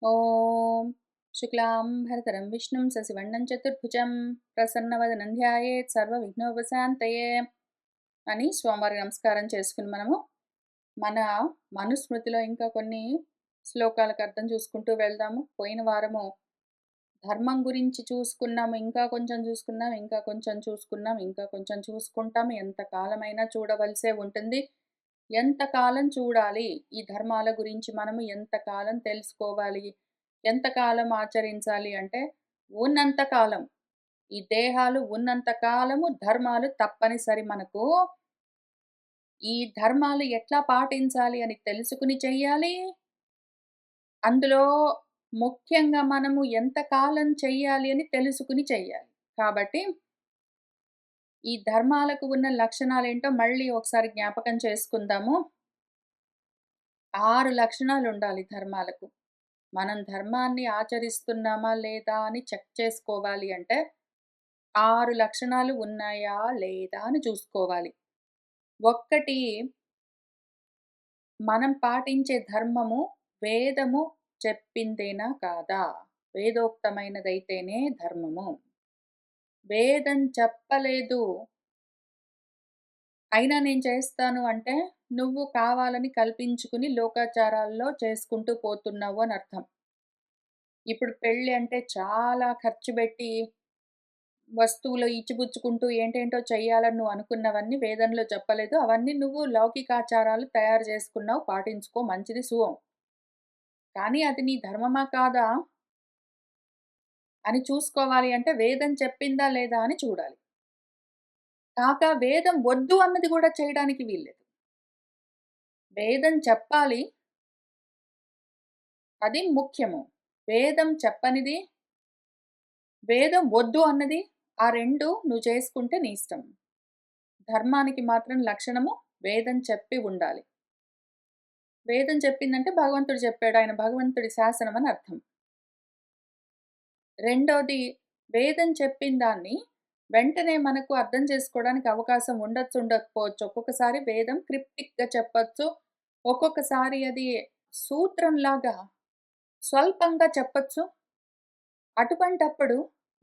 ఓం శుక్లాంబరధరం విష్ణుం శశివర్ణం చతుర్భుజం ప్రసన్నవదనం ధ్యాయేత్ సర్వవిఘ్నోపశాంతయే అని స్వామివారికి నమస్కారం చేసుకుని మన మనుస్మృతిలో ఇంకా కొన్ని శ్లోకాలకు అర్థం చూసుకుంటూ వెళ్దాము. పోయిన వారము ధర్మం గురించి చూసుకున్నాము, ఇంకా కొంచెం చూసుకున్నాం, ఇంకా కొంచెం చూసుకున్నాం, ఇంకా కొంచెం చూసుకుంటాం. ఎంతకాలమైనా చూడవలసే ఉంటుంది. ఎంతకాలం చూడాలి ఈ ధర్మాల గురించి, మనము ఎంతకాలం తెలుసుకోవాలి, ఎంతకాలం ఆచరించాలి అంటే ఉన్నంత కాలం. ఈ దేహాలు ఉన్నంత కాలము ధర్మాలు తప్పనిసరి మనకు. ఈ ధర్మాలు ఎట్లా పాటించాలి అని తెలుసుకుని చెయ్యాలి. అందులో ముఖ్యంగా మనము ఎంతకాలం చెయ్యాలి అని తెలుసుకుని చెయ్యాలి. కాబట్టి ఈ ధర్మాలకు ఉన్న లక్షణాలేంటో మళ్ళీ ఒకసారి జ్ఞాపకం చేసుకుందాము. 6 లక్షణాలుండాలి ధర్మాలకు. మనం ధర్మాన్ని ఆచరిస్తున్నామా లేదా అని చెక్ చేసుకోవాలి అంటే 6 లక్షణాలు ఉన్నాయా లేదా అని చూసుకోవాలి. ఒక్కటి, మనం పాటించే ధర్మము వేదము చెప్పిందేనా కాదా? వేదోక్తమైనదైతేనే ధర్మము. వేదం చెప్పలేదు, అయినా నేను చేస్తాను అంటే నువ్వు కావాలని కల్పించుకుని లోకాచారాల్లో చేసుకుంటూ పోతున్నావు అని అర్థం. ఇప్పుడు పెళ్లి అంటే చాలా ఖర్చు పెట్టి వస్తువులు ఇచ్చిపుచ్చుకుంటూ ఏంటేంటో చెయ్యాలని నువ్వు అనుకున్నవన్నీ వేదంలో చెప్పలేదు. అవన్నీ నువ్వు లౌకికాచారాలు తయారు చేసుకున్నావు, పాటించుకో, మంచిది శుభం. కానీ అది నీ ధర్మమా కాదా అని చూసుకోవాలి అంటే వేదం చెప్పిందా లేదా అని చూడాలి. కాక వేదం వద్దు అన్నది కూడా చేయడానికి వీల్లేదు. వేదం చెప్పాలి, అది ముఖ్యము. వేదం చెప్పనిది, వేదం వద్దు అన్నది, ఆ 2 నువ్వు చేసుకుంటే నీ ఇష్టం. ధర్మానికి మాత్రం లక్షణము వేదం చెప్పి ఉండాలి. వేదం చెప్పిందంటే భగవంతుడు చెప్పాడు, ఆయన భగవంతుడి శాసనం అని అర్థం. రెండోది, వేదం చెప్పిన దాన్ని వెంటనే మనకు అర్థం చేసుకోవడానికి అవకాశం ఉండొచ్చు, ఉండకపోవచ్చు. ఒక్కొక్కసారి వేదం క్రిప్టిక్‌గా చెప్పొచ్చు. ఒక్కొక్కసారి అది సూత్రంలాగా స్వల్పంగా చెప్పొచ్చు. అటువంటప్పుడు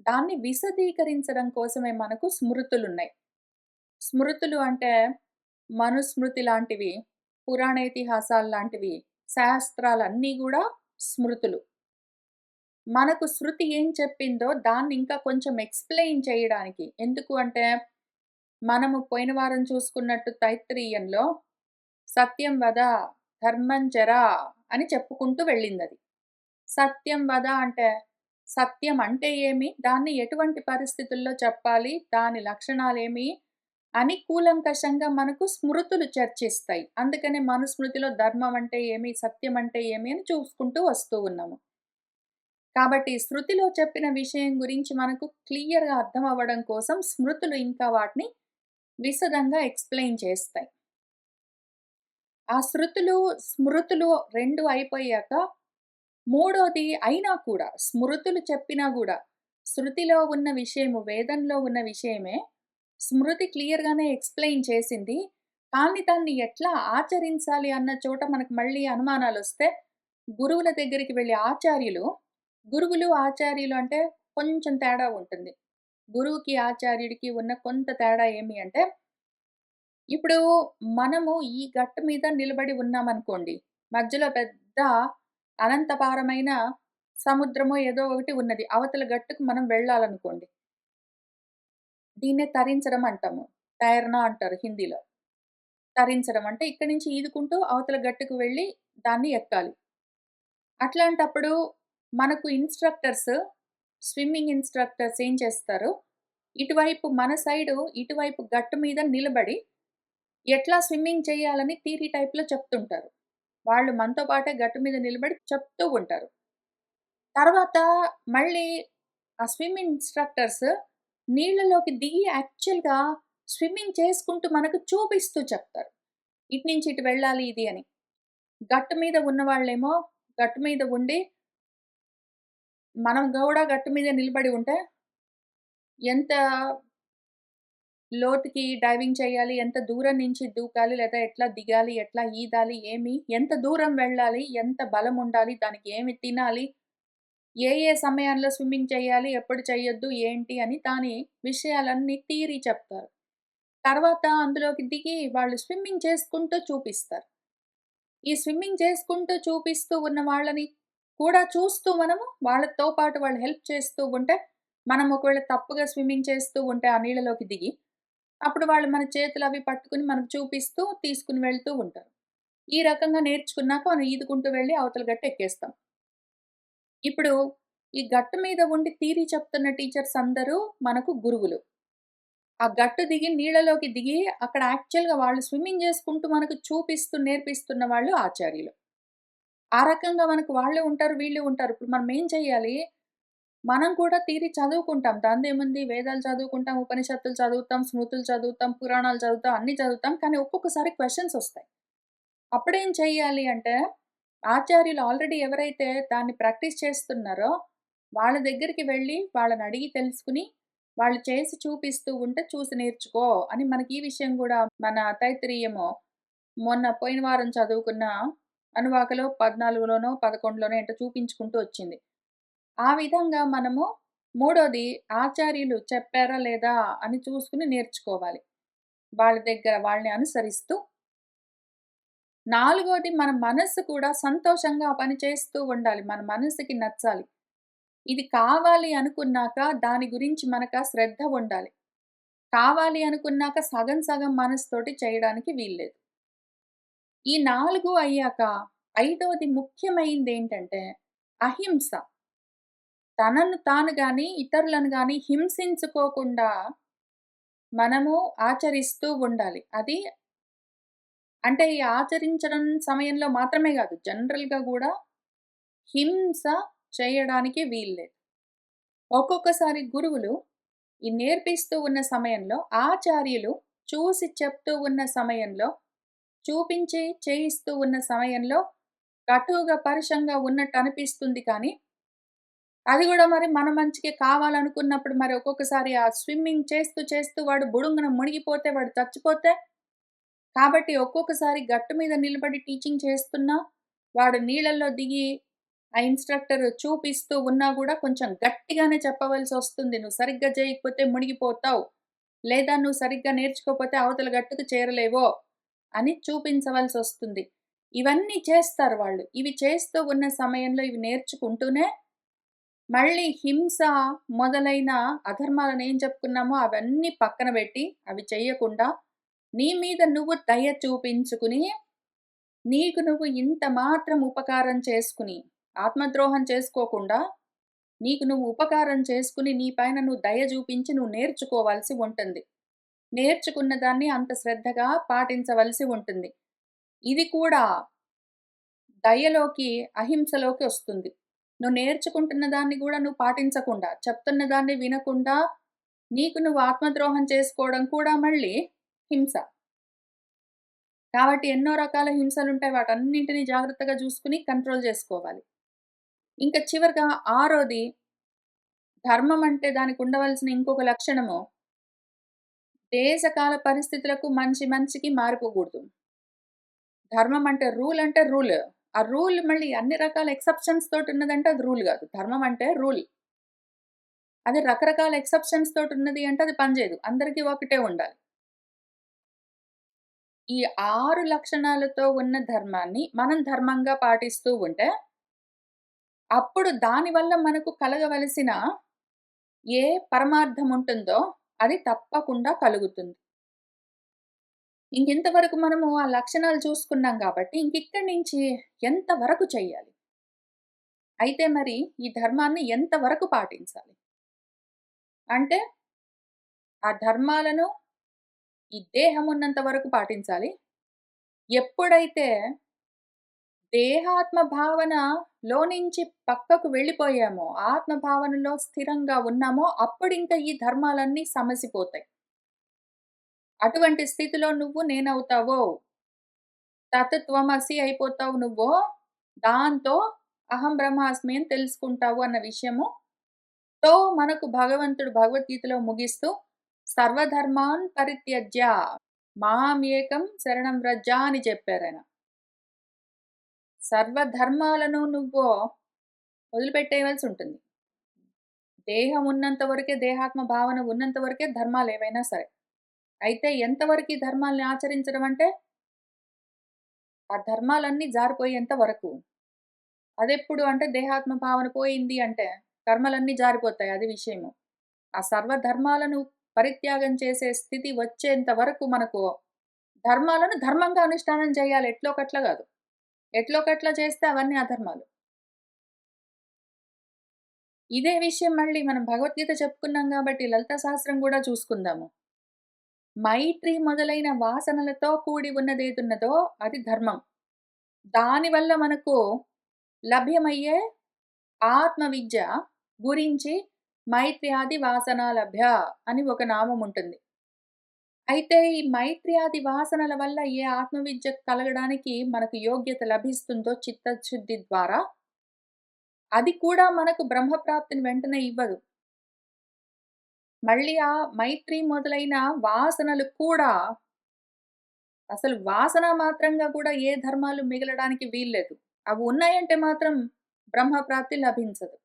దాన్ని విశదీకరించడం కోసమే మనకు స్మృతులున్నాయి. స్మృతులు అంటే మనుస్మృతి లాంటివి, పురాణ ఇతిహాసాల్లాంటివి, శాస్త్రాలన్నీ గూడా స్మృతులు. మనకు శృతి ఏం చెప్పిందో దాన్ని ఇంకా కొంచెం ఎక్స్‌ప్లెయిన్ చేయడానికి. ఎందుకు అంటే, మనము పోయిన వారం చూసుకున్నట్టు తైత్తరీయంలో సత్యం వద, ధర్మం చెర అని చెప్పుకుంటూ వెళ్ళిందది. సత్యం వద అంటే, సత్యం అంటే ఏమి? దాన్ని ఎటువంటి పరిస్థితుల్లో చెప్పాలి? దాని లక్షణాలేమి? అని కూలంకషంగా మనకు స్మృతులు చర్చిస్తాయి. అందుకనే మనుస్మృతిలో ధర్మం అంటే ఏమి? సత్యం అంటే ఏమి? అని చూసుకుంటూ వస్తూ ఉన్నాము. కాబట్టి శృతిలో చెప్పిన విషయం గురించి మనకు క్లియర్‌గా అర్థం అవ్వడం కోసం స్మృతులు ఇంకా వాటిని విశదంగా ఎక్స్‌ప్లెయిన్ చేస్తాయి. ఆ శృతులు, స్మృతులు 2 అయిపోయాక మూడోది అయినా కూడా, స్మృతులు చెప్పినా గూడా, శృతిలో ఉన్న విషయము, వేదంలో ఉన్న విషయమే స్మృతి క్లియర్‌గానే ఎక్స్‌ప్లెయిన్ చేసింది. కానీ దాన్ని ఎట్లా ఆచరించాలి అన్న చోట మనకు మళ్ళీ అనుమానాలొస్తే, గురువుల దగ్గరికి వెళ్లి గురువులు, ఆచార్యులు అంటే కొంచెం తేడా ఉంటుంది. గురువుకి, ఆచార్యుడికి ఉన్న కొంత తేడా ఏమి అంటే, ఇప్పుడు మనము ఈ గట్టు మీద నిలబడి ఉన్నామనుకోండి. మధ్యలో పెద్ద అనంతపారమైన సముద్రమో ఏదో ఒకటి ఉన్నది. అవతల గట్టుకు మనం వెళ్ళాలనుకోండి. దీన్నే తరించడం అంటాము. తైరనా అంటారు హిందీలో. తరించడం అంటే ఇక్కడి నుంచి ఈదుకుంటూ అవతల గట్టుకు వెళ్ళి దాన్ని ఎక్కాలి. అట్లాంటప్పుడు మనకు స్విమ్మింగ్ ఇన్‌స్ట్రక్టర్స్ ఏం చేస్తారు, ఇటువైపు మన సైడు, ఇటువైపు గట్టు మీద నిలబడి ఎట్లా స్విమ్మింగ్ చేయాలని థియరీ టైప్‌లో చెప్తుంటారు. వాళ్ళు మనతో పాటే గట్టు మీద నిలబడి చెప్తూ ఉంటారు. తర్వాత మళ్ళీ ఆ స్విమ్మింగ్ ఇన్‌స్ట్రక్టర్స్ నీళ్ళలోకి దిగి యాక్చువల్‌గా స్విమ్మింగ్ చేసుకుంటూ మనకు చూపిస్తూ చెప్తారు. ఇటు నుంచి ఇటు వెళ్ళాలి ఇది అని. గట్టు మీద ఉన్నవాళ్ళేమో గట్టు మీద ఉండి, మనం గూడా గట్టు మీద నిలబడి ఉంటే ఎంత లోతుకి డైవింగ్ చేయాలి, ఎంత దూరం నుంచి దూకాలి, లేదా ఎట్లా దిగాలి, ఎట్లా ఈదాలి, ఎంత దూరం వెళ్ళాలి, ఎంత బలముండాలి, దానికి ఏమి తినాలి, ఏ సమయాల్లో స్విమ్మింగ్ చేయాలి, ఎప్పుడు చేయొద్దు, ఏంటి అని దాని విషయాలన్నీ థియరీ చెప్తారు. తర్వాత అందులోకి దిగి వాళ్ళు స్విమ్మింగ్ చేసుకుంటూ చూపిస్తారు. ఈ స్విమ్మింగ్ చేసుకుంటూ చూపిస్తూ ఉన్న వాళ్ళని కూడా చూస్తూ మనము వాళ్ళతో పాటు వాళ్ళు హెల్ప్ చేస్తూ ఉంటే, మనం ఒకవేళ తప్పుగా స్విమ్మింగ్ చేస్తూ ఉంటే ఆ నీళ్ళలోకి దిగి, అప్పుడు వాళ్ళు మన చేతులవి పట్టుకొని మనకు చూపిస్తూ తీసుకొని వెళ్తూ ఉంటారు. ఈ రకంగా నేర్చుకున్నాక మనం ఈదుకుంటూ వెళ్లి అవతల గట్టు ఎక్కేస్తాం. ఇప్పుడు ఈ గట్టు మీద ఉండి థియరీ చెప్తున్న టీచర్స్ అందరూ మనకు గురువులు. ఆ గట్టు దిగి నీళ్ళలోకి దిగి అక్కడ యాక్చువల్‌గా వాళ్ళు స్విమ్మింగ్ చేసుకుంటూ మనకు చూపిస్తూ నేర్పిస్తున్న వాళ్ళు ఆచార్యులు. ఆ రకంగా మనకు వాళ్ళు ఉంటారు, వీళ్ళు ఉంటారు. ఇప్పుడు మనం ఏం చేయాలి? మనం కూడా థియరీ చదువుకుంటాం. దానిదేముంది వేదాలు చదువుకుంటాం, ఉపనిషత్తులు చదువుతాం, స్మృతులు చదువుతాం, పురాణాలు చదువుతాం, అన్నీ చదువుతాం. కానీ ఒక్కొక్కసారి క్వెషన్స్ ఒస్తాయి. అప్పుడేం చెయ్యాలి అంటే, ఆచార్యులు ఆల్రెడీ ఎవరైతే దాన్ని ప్రాక్టీస్ చేస్తున్నారో, వాళ్ళ దగ్గరికి వెళ్లి వాళ్ళనడిగి తెలుసుకొని, వాళ్ళు చేసి చూపిస్తూ ఉంటే చూసి నేర్చుకో అని మనకి ఈ విషయం గూడా మన తైత్తిరీయము మొన్న పోయిన వారం చదువుకున్న అనువాకలో 14లోనో, 11లోనో ఏంటో చూపించుకుంటూ వచ్చింది. ఆ విధంగా మనము మూడోది ఆచార్యులు చెప్పారా లేదా అని చూసుకొని నేర్చుకోవాలి. వాళ్ళ దగ్గర వాళ్ళని అనుసరిస్తూ నాలుగోది మన మనస్సు కూడా సంతోషంగా ఆ పని చేస్తూ ఉండాలి. మన మనసుకి నచ్చాలి. ఇది కావాలి అనుకున్నాక దాని గురించి మనకా శ్రద్ధ ఉండాలి. కావాలి అనుకున్నాక సగం సగం మనసుతోటి చేయడానికి వీల్లేదు. ఈ 4 అయ్యాక ఐదోది ముఖ్యమైనదేంటంటే అహింస. తనను తాను గాని, ఇతరులను గాని హింసించుకోకుండా మనము ఆచరిస్తూ ఉండాలి. అది అంటే ఈ ఆచరించడం సమయంలో మాత్రమే గాదు. జనరల్‌గా గూడా హింస చేయడానికి వీల్లేదు. ఒక్కొక్కసారి గురువులు ఈ నేర్పిస్తూ ఉన్న సమయంలో, ఆచార్యులు చూసి చెప్తూ ఉన్న సమయంలో, చూపించి చేయిస్తూ ఉన్న సమయంలో కటువుగా, పరుషంగా ఉన్నట్టు అనిపిస్తుంది కానీ, అది గూడా మరి మన మంచికే కావాలనుకున్నప్పుడు మరి ఒక్కొక్కసారి ఆ స్విమ్మింగ్ చేస్తూ, చేస్తూ వాడు బుడుంగున మునిగిపోతే, వాడు చచ్చిపోతే కాబట్టి ఒక్కొక్కసారి గట్టు మీద నిలబడి టీచింగ్ చేస్తున్నా, వాడు నీళ్ళల్లో దిగి ఆ ఇన్‌స్ట్రక్టర్ చూపిస్తూ ఉన్నా గూడా కొంచెం గట్టిగానే చెప్పవలసొస్తుంది. "నువ్వు సరిగ్గా చేయకపోతే మునిగిపోతావు. లేదా నువ్వు సరిగ్గా నేర్చుకోకపోతే అవతల గట్టుకు చేరలేవో" అని చూపించవలసొస్తుంది. ఇవన్నీ చేస్తారు వాళ్ళు. ఇవి చేస్తూ ఉన్న సమయంలో ఇవి నేర్చుకుంటూనే మళ్ళీ హింస మొదలైన అధర్మాలనేం చెప్పుకున్నామో అవన్నీ పక్కన బెట్టి, అవి చెయ్యకుండా, నీ మీద నువ్వు దయ చూపించుకుని, నీకు నువ్వు ఇంత మాత్రం ఉపకారం చేసుకుని, ఆత్మద్రోహం చేసుకోకుండా, నీకు నువ్వు ఉపకారం చేసుకుని, నీ పైన నువ్వు దయ చూపించి నువ్వు నేర్చుకోవాల్సి ఉంటుంది. నేర్చుకున్న దాన్ని అంత శ్రద్ధగా పాటించవలసి ఉంటుంది. ఇది కూడా దయలోకి, అహింసలోకి ఒస్తుంది. నువ్వు నేర్చుకుంటున్న దాన్ని గూడా నువ్వు పాటించకుండా, చెప్తున్న దాన్ని వినకుండా, నీకు నువ్వు ఆత్మద్రోహం చేసుకోవడం కూడా మళ్ళీ హింస. కాబట్టి ఎన్నో రకాల హింసలుంటాయి. వాటన్నింటిని జాగ్రత్తగా జూసుకొని కంట్రోల్ జేసుకోవాలి. ఇంక చివరగా ఆరోది ధర్మం అంటే దానికుండవలసిన ఇంకొక లక్షణము, దేశకాల పరిస్థితులకు మనిషి మనిషికి మారిపోకూడదు. ధర్మం అంటే రూల్. ఆ రూల్ మళ్ళీ అన్ని రకాల ఎక్సెప్షన్స్ తోటున్నదంటే అది రూల్ గాదు. ధర్మం అంటే రూల్. అది రకరకాల ఎక్సెప్షన్స్ తోటున్నది అంటే అది పనిజేయదు. అందరికీ ఒకటే ఉండాలి. ఈ 6 లక్షణాలతో ఉన్న ధర్మాన్ని మనం ధర్మంగా పాటిస్తూ ఉంటే, అప్పుడు దానివల్ల మనకు కలగవలసిన ఏ పరమార్థం ఉంటుందో అది తప్పకుండా కలుగుతుంది. ఇంకింతవరకు మనము ఆ లక్షణాలు చూసుకున్నాం గాబట్టి, ఇంకిక్కడి నుంచి ఎంత వరకు చెయ్యాలి? అయితే మరి ఈ ధర్మాన్ని ఎంత వరకు పాటించాలి? అంటే ఆ ధర్మాలను ఈ దేహం ఉన్నంత వరకు పాటించాలి. ఎప్పుడైతే దేహాత్మ భావనలో నుంచి పక్కకు వెళ్ళిపోయామో, ఆత్మ భావనలో స్థిరంగా ఉన్నామో, అప్పుడింక ఈ ధర్మాలన్నీ సమసిపోతాయి. అటువంటి స్థితిలో నువ్వు నేనవుతావో, తత్ త్వమసి అయిపోతావు నువ్వో, దాంతో అహం బ్రహ్మాస్మి అని తెలుసుకుంటావు అన్న విషయము తో మనకు భగవంతుడు భగవద్గీతలో ముగిస్తూ సర్వధర్మాన్ పరిత్యజ్య మాం ఏకం శరణం వ్రజ అని చెప్పారాయన. సర్వధర్మాలను నువ్వు వదిలిపెట్టేయవలసి ఉంటుంది. దేహం ఉన్నంత వరకే, దేహాత్మ భావన ఉన్నంత వరకే ధర్మాలేవైనా సరే. అయితే ఎంతవరకు ఈ ధర్మాల్ని ఆచరించడం అంటే, ఆ ధర్మాలన్నీ జారిపోయేంత వరకు. అదెప్పుడు అంటే దేహాత్మ భావన పోయింది అంటే, కర్మలన్నీ జారిపోతాయి అది విషయము. ఆ సర్వధర్మాలను పరిత్యాగం చేసే స్థితి వచ్చేంత వరకు మనకు ధర్మాలను ధర్మంగా అనుష్ఠానం చేయాలి. ఎట్లోకట్ల గాదు. ఎట్లోకట్ల చేస్తే అవన్నీ అధర్మాలు. ఇదే విషయం మళ్ళీ మనం భగవద్గీత చెప్పుకున్నాం గాబట్టి లలితా సహస్రం గూడా చూసుకుందాము. మైత్రి మొదలైన వాసనలతో కూడి ఉన్నదేదున్నదో అది ధర్మం. దానివల్ల మనకు లభ్యమయ్యే ఆత్మ విద్య గురించి మైత్ర్యాది వాసనాలభ్య అని ఒక నామం ఉంటుంది. అయితే ఈ మైత్ర్యాది వాసనల వల్ల ఏ ఆత్మవిద్య కలగడానికి మనకు యోగ్యత లభిస్తుందో చిత్తశుద్ధి ద్వారా, అది కూడా మనకు బ్రహ్మప్రాప్తిని వెంటనే ఇవ్వదు. మళ్ళీ ఆ మైత్రి మొదలైన వాసనలు కూడా అసలు వాసన మాత్రంగా కూడా ఏ ధర్మాలు మిగలడానికి వీల్లేదు. అవి ఉన్నాయంటే మాత్రం బ్రహ్మప్రాప్తి లభించదు.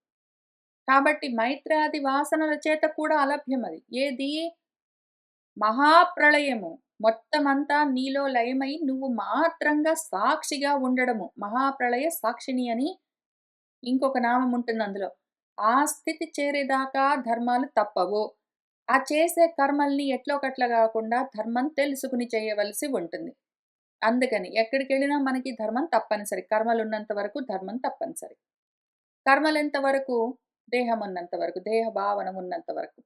కాబట్టి మైత్రాది వాసనల చేత కూడా అలభ్యమది. ఏది? మహాప్రళయము. మొత్తమంతా నీలో లయమై నువ్వు మాత్రంగా సాక్షిగా ఉండడము. మహాప్రళయ సాక్షిణి అని ఇంకొక నామం ఉంటుంది అందులో. ఆ స్థితి చేరేదాకా ధర్మాలు తప్పవు. ఆ చేసే కర్మల్ని ఎట్లోకట్ల గాకుండా ధర్మం తెలుసుకుని చేయవలసి ఉంటుంది. అందుకని ఎక్కడికెళ్ళినా మనకి ధర్మం తప్పనిసరి. కర్మలున్నంత వరకు ధర్మం తప్పనిసరి. కర్మలెంత వరకు? దేహమున్నంత వరకు. దేహ భావన ఉన్నంత వరకు.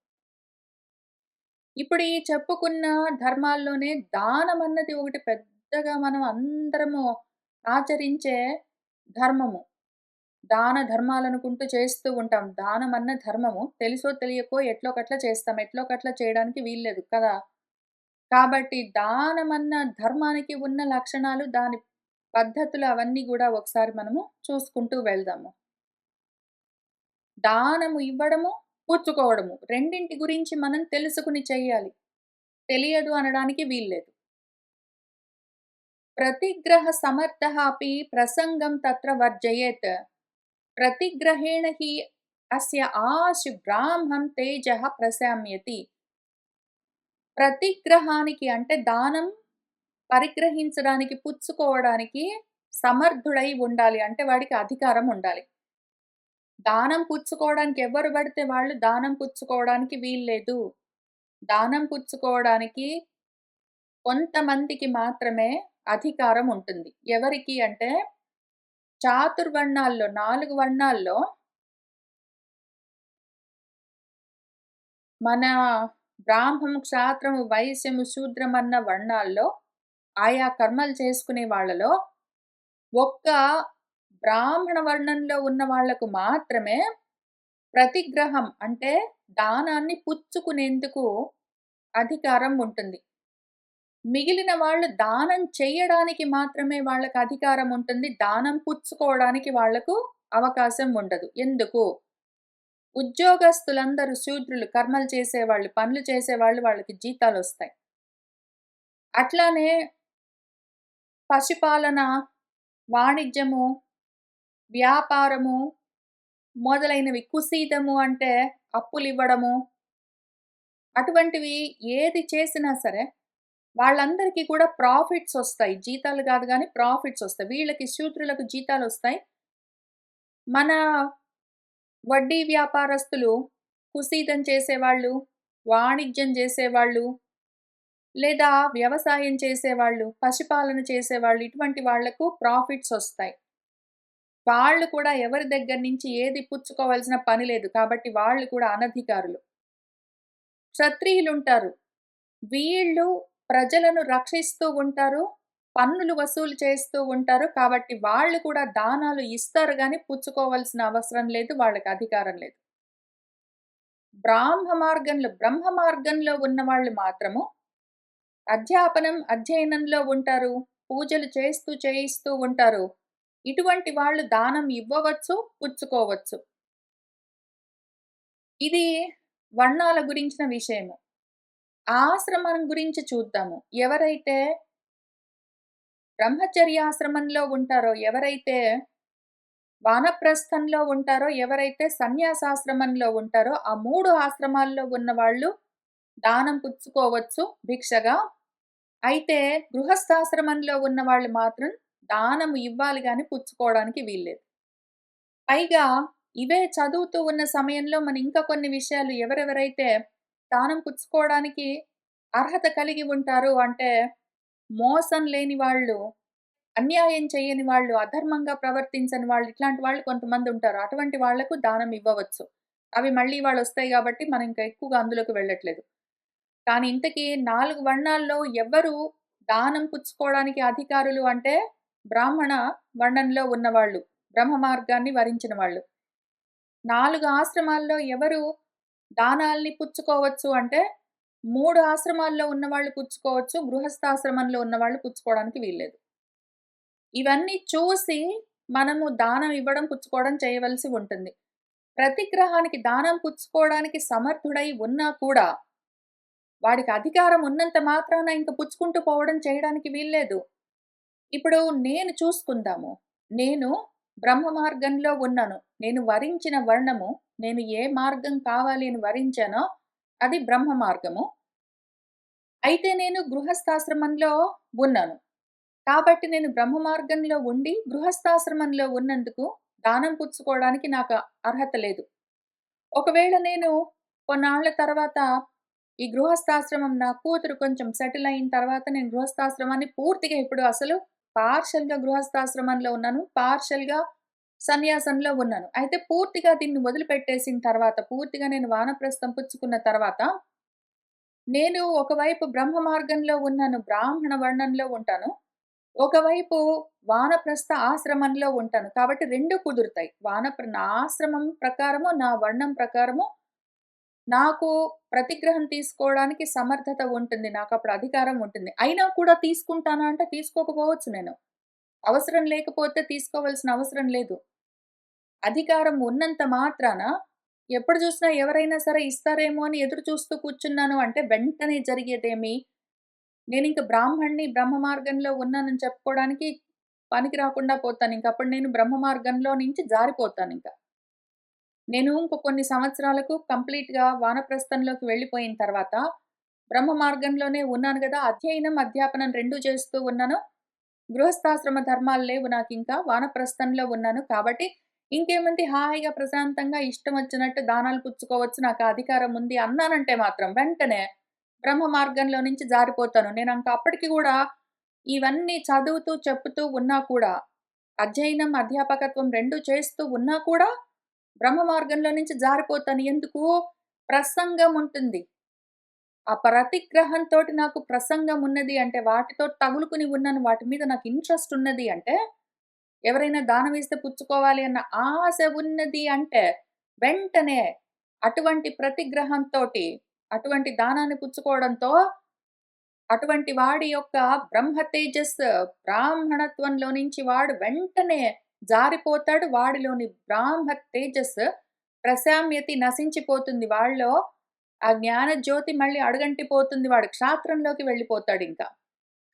ఇప్పుడు ఈ చెప్పుకున్న ధర్మాల్లోనే దానమన్నది ఒకటి పెద్దగా మనం అందరము ఆచరించే ధర్మము. దాన ధర్మాలనుకుంటూ చేస్తూ ఉంటాం. దానమన్న ధర్మము తెలుసో తెలియకో ఎట్లోకట్ల చేస్తాం. ఎట్లోకట్ల చేయడానికి వీల్లేదు కదా! కాబట్టి దానమన్న ధర్మానికి ఉన్న లక్షణాలు, దాని పద్ధతులు అవన్నీ గూడా ఒకసారి మనము చూసుకుంటూ వెళ్దాము. దానము ఇవ్వడము, పుచ్చుకోవడము. రెండింటి గురించి మనం తెలుసుకుని చెయ్యాలి. తెలియదు అనడానికి వీల్లేదు. ప్రతిగ్రహ సమర్థః అపి ప్రసంగం తత్ర వర్జయేత్. ప్రతిగ్రహేణ హి అస్య ఆశు బ్రాహ్మం తేజః ప్రశామ్యతి. ప్రతిగ్రహానికి అంటే దానం పరిగ్రహించడానికి, పుచ్చుకోవడానికి సమర్థుడై ఉండాలి. అంటే వాడికి అధికారం ఉండాలి. దానం పుచ్చుకోవడానికి ఎవరు పడితే వాళ్ళు దానం పుచ్చుకోవడానికి వీల్లేదు. దానం పుచ్చుకోవడానికి కొంతమందికి మాత్రమే అధికారం ఉంటుంది. ఎవరికి అంటే చాతుర్వర్ణాల్లో 4 వర్ణాల్లో మన బ్రాహ్మము, క్షాత్రము, వైశ్యము, శూద్రమన్న వర్ణాల్లో ఆయా కర్మలు చేసుకునే వాళ్ళలో ఒక్క బ్రాహ్మణ వర్ణంలో ఉన్న వాళ్లకు మాత్రమే ప్రతిగ్రహం అంటే దానాన్ని పుచ్చుకునేందుకు అధికారం ఉంటుంది. మిగిలిన వాళ్ళు దానం చెయ్యడానికి మాత్రమే వాళ్ళకి అధికారం ఉంటుంది. దానం పుచ్చుకోవడానికి వాళ్లకు అవకాశం ఉండదు. ఎందుకు? ఉద్యోగస్తులందరూ శూద్రులు, కర్మలు చేసేవాళ్ళు, పనులు చేసేవాళ్ళు వాళ్ళకి జీతాలొస్తాయి. అట్లానే పశుపాలన, వాణిజ్యము, వ్యాపారము మొదలైనవి కుసీదము అంటే అప్పులివ్వడము, అటువంటివి ఏది చేసినా సరే వాళ్ళందరికీ కూడా ప్రాఫిట్స్ ఒస్తాయి. జీతాలు గాదు గానీ ప్రాఫిట్స్ ఒస్తాయి. వీళ్ళకి శూద్రులకు జీతాలొస్తాయి. మన వడ్డీ వ్యాపారస్తులు, కుసీదం చేసేవాళ్ళు, వాణిజ్యం చేసేవాళ్ళు, లేదా వ్యవసాయం చేసేవాళ్ళు, పశుపాలన చేసేవాళ్ళు ఇటువంటి వాళ్లకు ప్రాఫిట్స్ ఒస్తాయి. వాళ్ళు కూడా ఎవరి దగ్గర నుంచి ఏది పుచ్చుకోవాల్సిన పని లేదు. కాబట్టి వాళ్ళు కూడా అనధికారులు. క్షత్రియులుంటారు. వీళ్ళు ప్రజలను రక్షిస్తూ ఉంటారు. పన్నులు వసూలు చేస్తూ ఉంటారు. కాబట్టి వాళ్ళు కూడా దానాలు ఇస్తారు గానీ పుచ్చుకోవాల్సిన అవసరం లేదు. వాళ్ళకి అధికారం లేదు. బ్రహ్మ మార్గంలో ఉన్నవాళ్ళు మాత్రము అధ్యయనంలో ఉంటారు. పూజలు చేయిస్తూ ఉంటారు. ఇటువంటి వాళ్ళు దానం ఇవ్వవచ్చు, పుచ్చుకోవచ్చు. ఇది వర్ణాల గురించిన విషయము. ఆశ్రమం గురించి చూద్దాము. ఎవరైతే బ్రహ్మచర్యాశ్రమంలో ఉంటారో, ఎవరైతే వానప్రస్థంలో ఉంటారో, ఎవరైతే సన్యాసాశ్రమంలో ఉంటారో, ఆ 3 ఆశ్రమాల్లో ఉన్నవాళ్ళు దానం పుచ్చుకోవచ్చు భిక్షగా. అయితే గృహస్థాశ్రమంలో ఉన్నవాళ్ళు మాత్రం దానం ఇవ్వాలి గాని పుచ్చుకోవడానికి వీల్లేదు. పైగా ఇవే చదువుతూ ఉన్న సమయంలో మనం ఇంకా కొన్ని విషయాలు ఎవరెవరైతే దానం పుచ్చుకోవడానికి అర్హత కలిగి ఉంటారు అంటే, మోసం లేని వాళ్ళు, అన్యాయం చేయని వాళ్ళు, అధర్మంగా ప్రవర్తించని వాళ్ళు, ఇట్లాంటి వాళ్ళు కొంతమందుంటారు. అటువంటి వాళ్ళకు దానం ఇవ్వవచ్చు. అవి మళ్ళీ ఇవాళొస్తాయి గాబట్టి మనం ఇంకా ఎక్కువగా అందులోకి వెళ్ళట్లేదు. కానీ ఇంతకీ 4 వర్ణాల్లో ఎవ్వరు దానం పుచ్చుకోవడానికి అధికారులు అంటే, బ్రాహ్మణ వర్ణంలో ఉన్నవాళ్ళు. బ్రహ్మ మార్గాన్ని వరించిన వాళ్ళు. 4 ఆశ్రమాల్లో ఎవరు దానాల్ని పుచ్చుకోవచ్చు అంటే, 3 ఆశ్రమాల్లో ఉన్నవాళ్ళు పుచ్చుకోవచ్చు. గృహస్థాశ్రమంలో ఉన్నవాళ్ళు పుచ్చుకోవడానికి వీల్లేదు. ఇవన్నీ చూసి మనము దానం ఇవ్వడం, పుచ్చుకోవడం చేయవలసి ఉంటుంది. ప్రతిగ్రహానికి దానం పుచ్చుకోవడానికి సమర్థుడై ఉన్నా కూడా, వాడికి అధికారం ఉన్నంత మాత్రాన ఇంక పుచ్చుకుంటూ పోవడం చేయడానికి వీల్లేదు. ఇప్పుడు నేను చూసుకుందాము. నేను బ్రహ్మ మార్గంలో ఉన్నాను. నేను వరించిన వర్ణము, నేను ఏ మార్గం కావాలి అని వరించానో అది బ్రహ్మ మార్గము. అయితే నేను గృహస్థాశ్రమంలో ఉన్నాను. కాబట్టి నేను బ్రహ్మ మార్గంలో ఉండి, గృహస్థాశ్రమంలో ఉన్నందుకు దానం పుచ్చుకోవడానికి నాకు అర్హత లేదు. ఒకవేళ నేను కొన్నాళ్ల తర్వాత ఈ గృహస్థాశ్రమం నా కూతురు కొంచెం సెటిల్ అయిన తర్వాత నేను గృహస్థాశ్రమాన్ని పూర్తిగా ఇప్పుడు అసలు పార్షియల్‌గా గృహస్థాశ్రమంలో ఉన్నాను. పార్షియల్‌గా సన్యాసంలో ఉన్నాను. అయితే పూర్తిగా దీన్ని వదిలిపెట్టేసిన తర్వాత, పూర్తిగా నేను వానప్రస్థం పుచ్చుకున్న తర్వాత, నేను ఒకవైపు బ్రహ్మ మార్గంలో ఉన్నాను. బ్రాహ్మణ వర్ణంలో ఉంటాను. ఒకవైపు వానప్రస్థ ఆశ్రమంలో ఉంటాను. కాబట్టి 2 కుదురుతాయి. నా ఆశ్రమం ప్రకారము, నా వర్ణం ప్రకారము నాకు ప్రతిగ్రహం తీసుకోవడానికి సమర్థత ఉంటుంది. నాకప్పుడు అధికారం ఉంటుంది. అయినా కూడా తీసుకుంటానా అంటే తీసుకోకపోవచ్చు నేను. అవసరం లేకపోతే తీసుకోవాల్సిన అవసరం లేదు. అధికారం ఉన్నంత మాత్రాన ఎప్పుడు చూసినా ఎవరైనా సరే ఇస్తారేమో అని ఎదురు చూస్తూ కూర్చున్నాను అంటే వెంటనే జరిగేదేమి, నేనింక బ్రాహ్మణ్ణి, బ్రహ్మ మార్గంలో ఉన్నానని చెప్పుకోవడానికి పనికి రాకుండా పోతానింక. అప్పుడు నేను బ్రహ్మ మార్గంలో నుంచి జారిపోతానింక. నేను ఇంక కొన్ని సంవత్సరాలకు కంప్లీట్‌గా వానప్రస్థంలోకి వెళ్ళిపోయిన తర్వాత, బ్రహ్మ మార్గంలోనే ఉన్నాను గదా! అధ్యయనం, అధ్యాపనం 2 చేస్తూ ఉన్నాను. గృహస్థాశ్రమ ధర్మాలు లేవు నాకింకా. వానప్రస్థంలో ఉన్నాను. కాబట్టి ఇంకేముంది హాయిగా ప్రశాంతంగా ఇష్టం వచ్చినట్టు దానాలు పుచ్చుకోవచ్చు. నాకు ఆ అధికారం ఉంది అన్నానంటే మాత్రం వెంటనే బ్రహ్మ మార్గంలో నుంచి జారిపోతాను. నేనింక అప్పటికి గూడా ఇవన్నీ చదువుతూ, చెప్పుతూ ఉన్నా కూడా, అధ్యయనం, అధ్యాపకత్వం 2 చేస్తూ ఉన్నా కూడా బ్రహ్మ మార్గంలో నుంచి జారిపోతాను. ఎందుకు? ప్రసంగం ఉంటుంది. ఆ ప్రతిగ్రహంతోటి నాకు ప్రసంగం ఉన్నది అంటే, వాటితో తగులుకొని ఉన్నాను. వాటి మీద నాకు ఇంట్రెస్ట్ ఉన్నది అంటే, ఎవరైనా దానం ఇస్తే పుచ్చుకోవాలి అన్న ఆశ ఉన్నది అంటే, వెంటనే అటువంటి ప్రతిగ్రహంతోటి, అటువంటి దానాన్ని పుచ్చుకోవడంతో, అటువంటి వాడి యొక్క బ్రహ్మ తేజస్సు, బ్రాహ్మణత్వంలో నుంచి వాడు వెంటనే జారిపోతాడు. వాడిలోని బ్రాహ్మ తేజస్సు ప్రశామ్యతి నశించిపోతుంది. వాడిలో ఆ జ్ఞాన జ్యోతి మళ్ళీ అడుగంటిపోతుంది. వాడు క్షాత్రంలోకి వెళ్ళిపోతాడింక.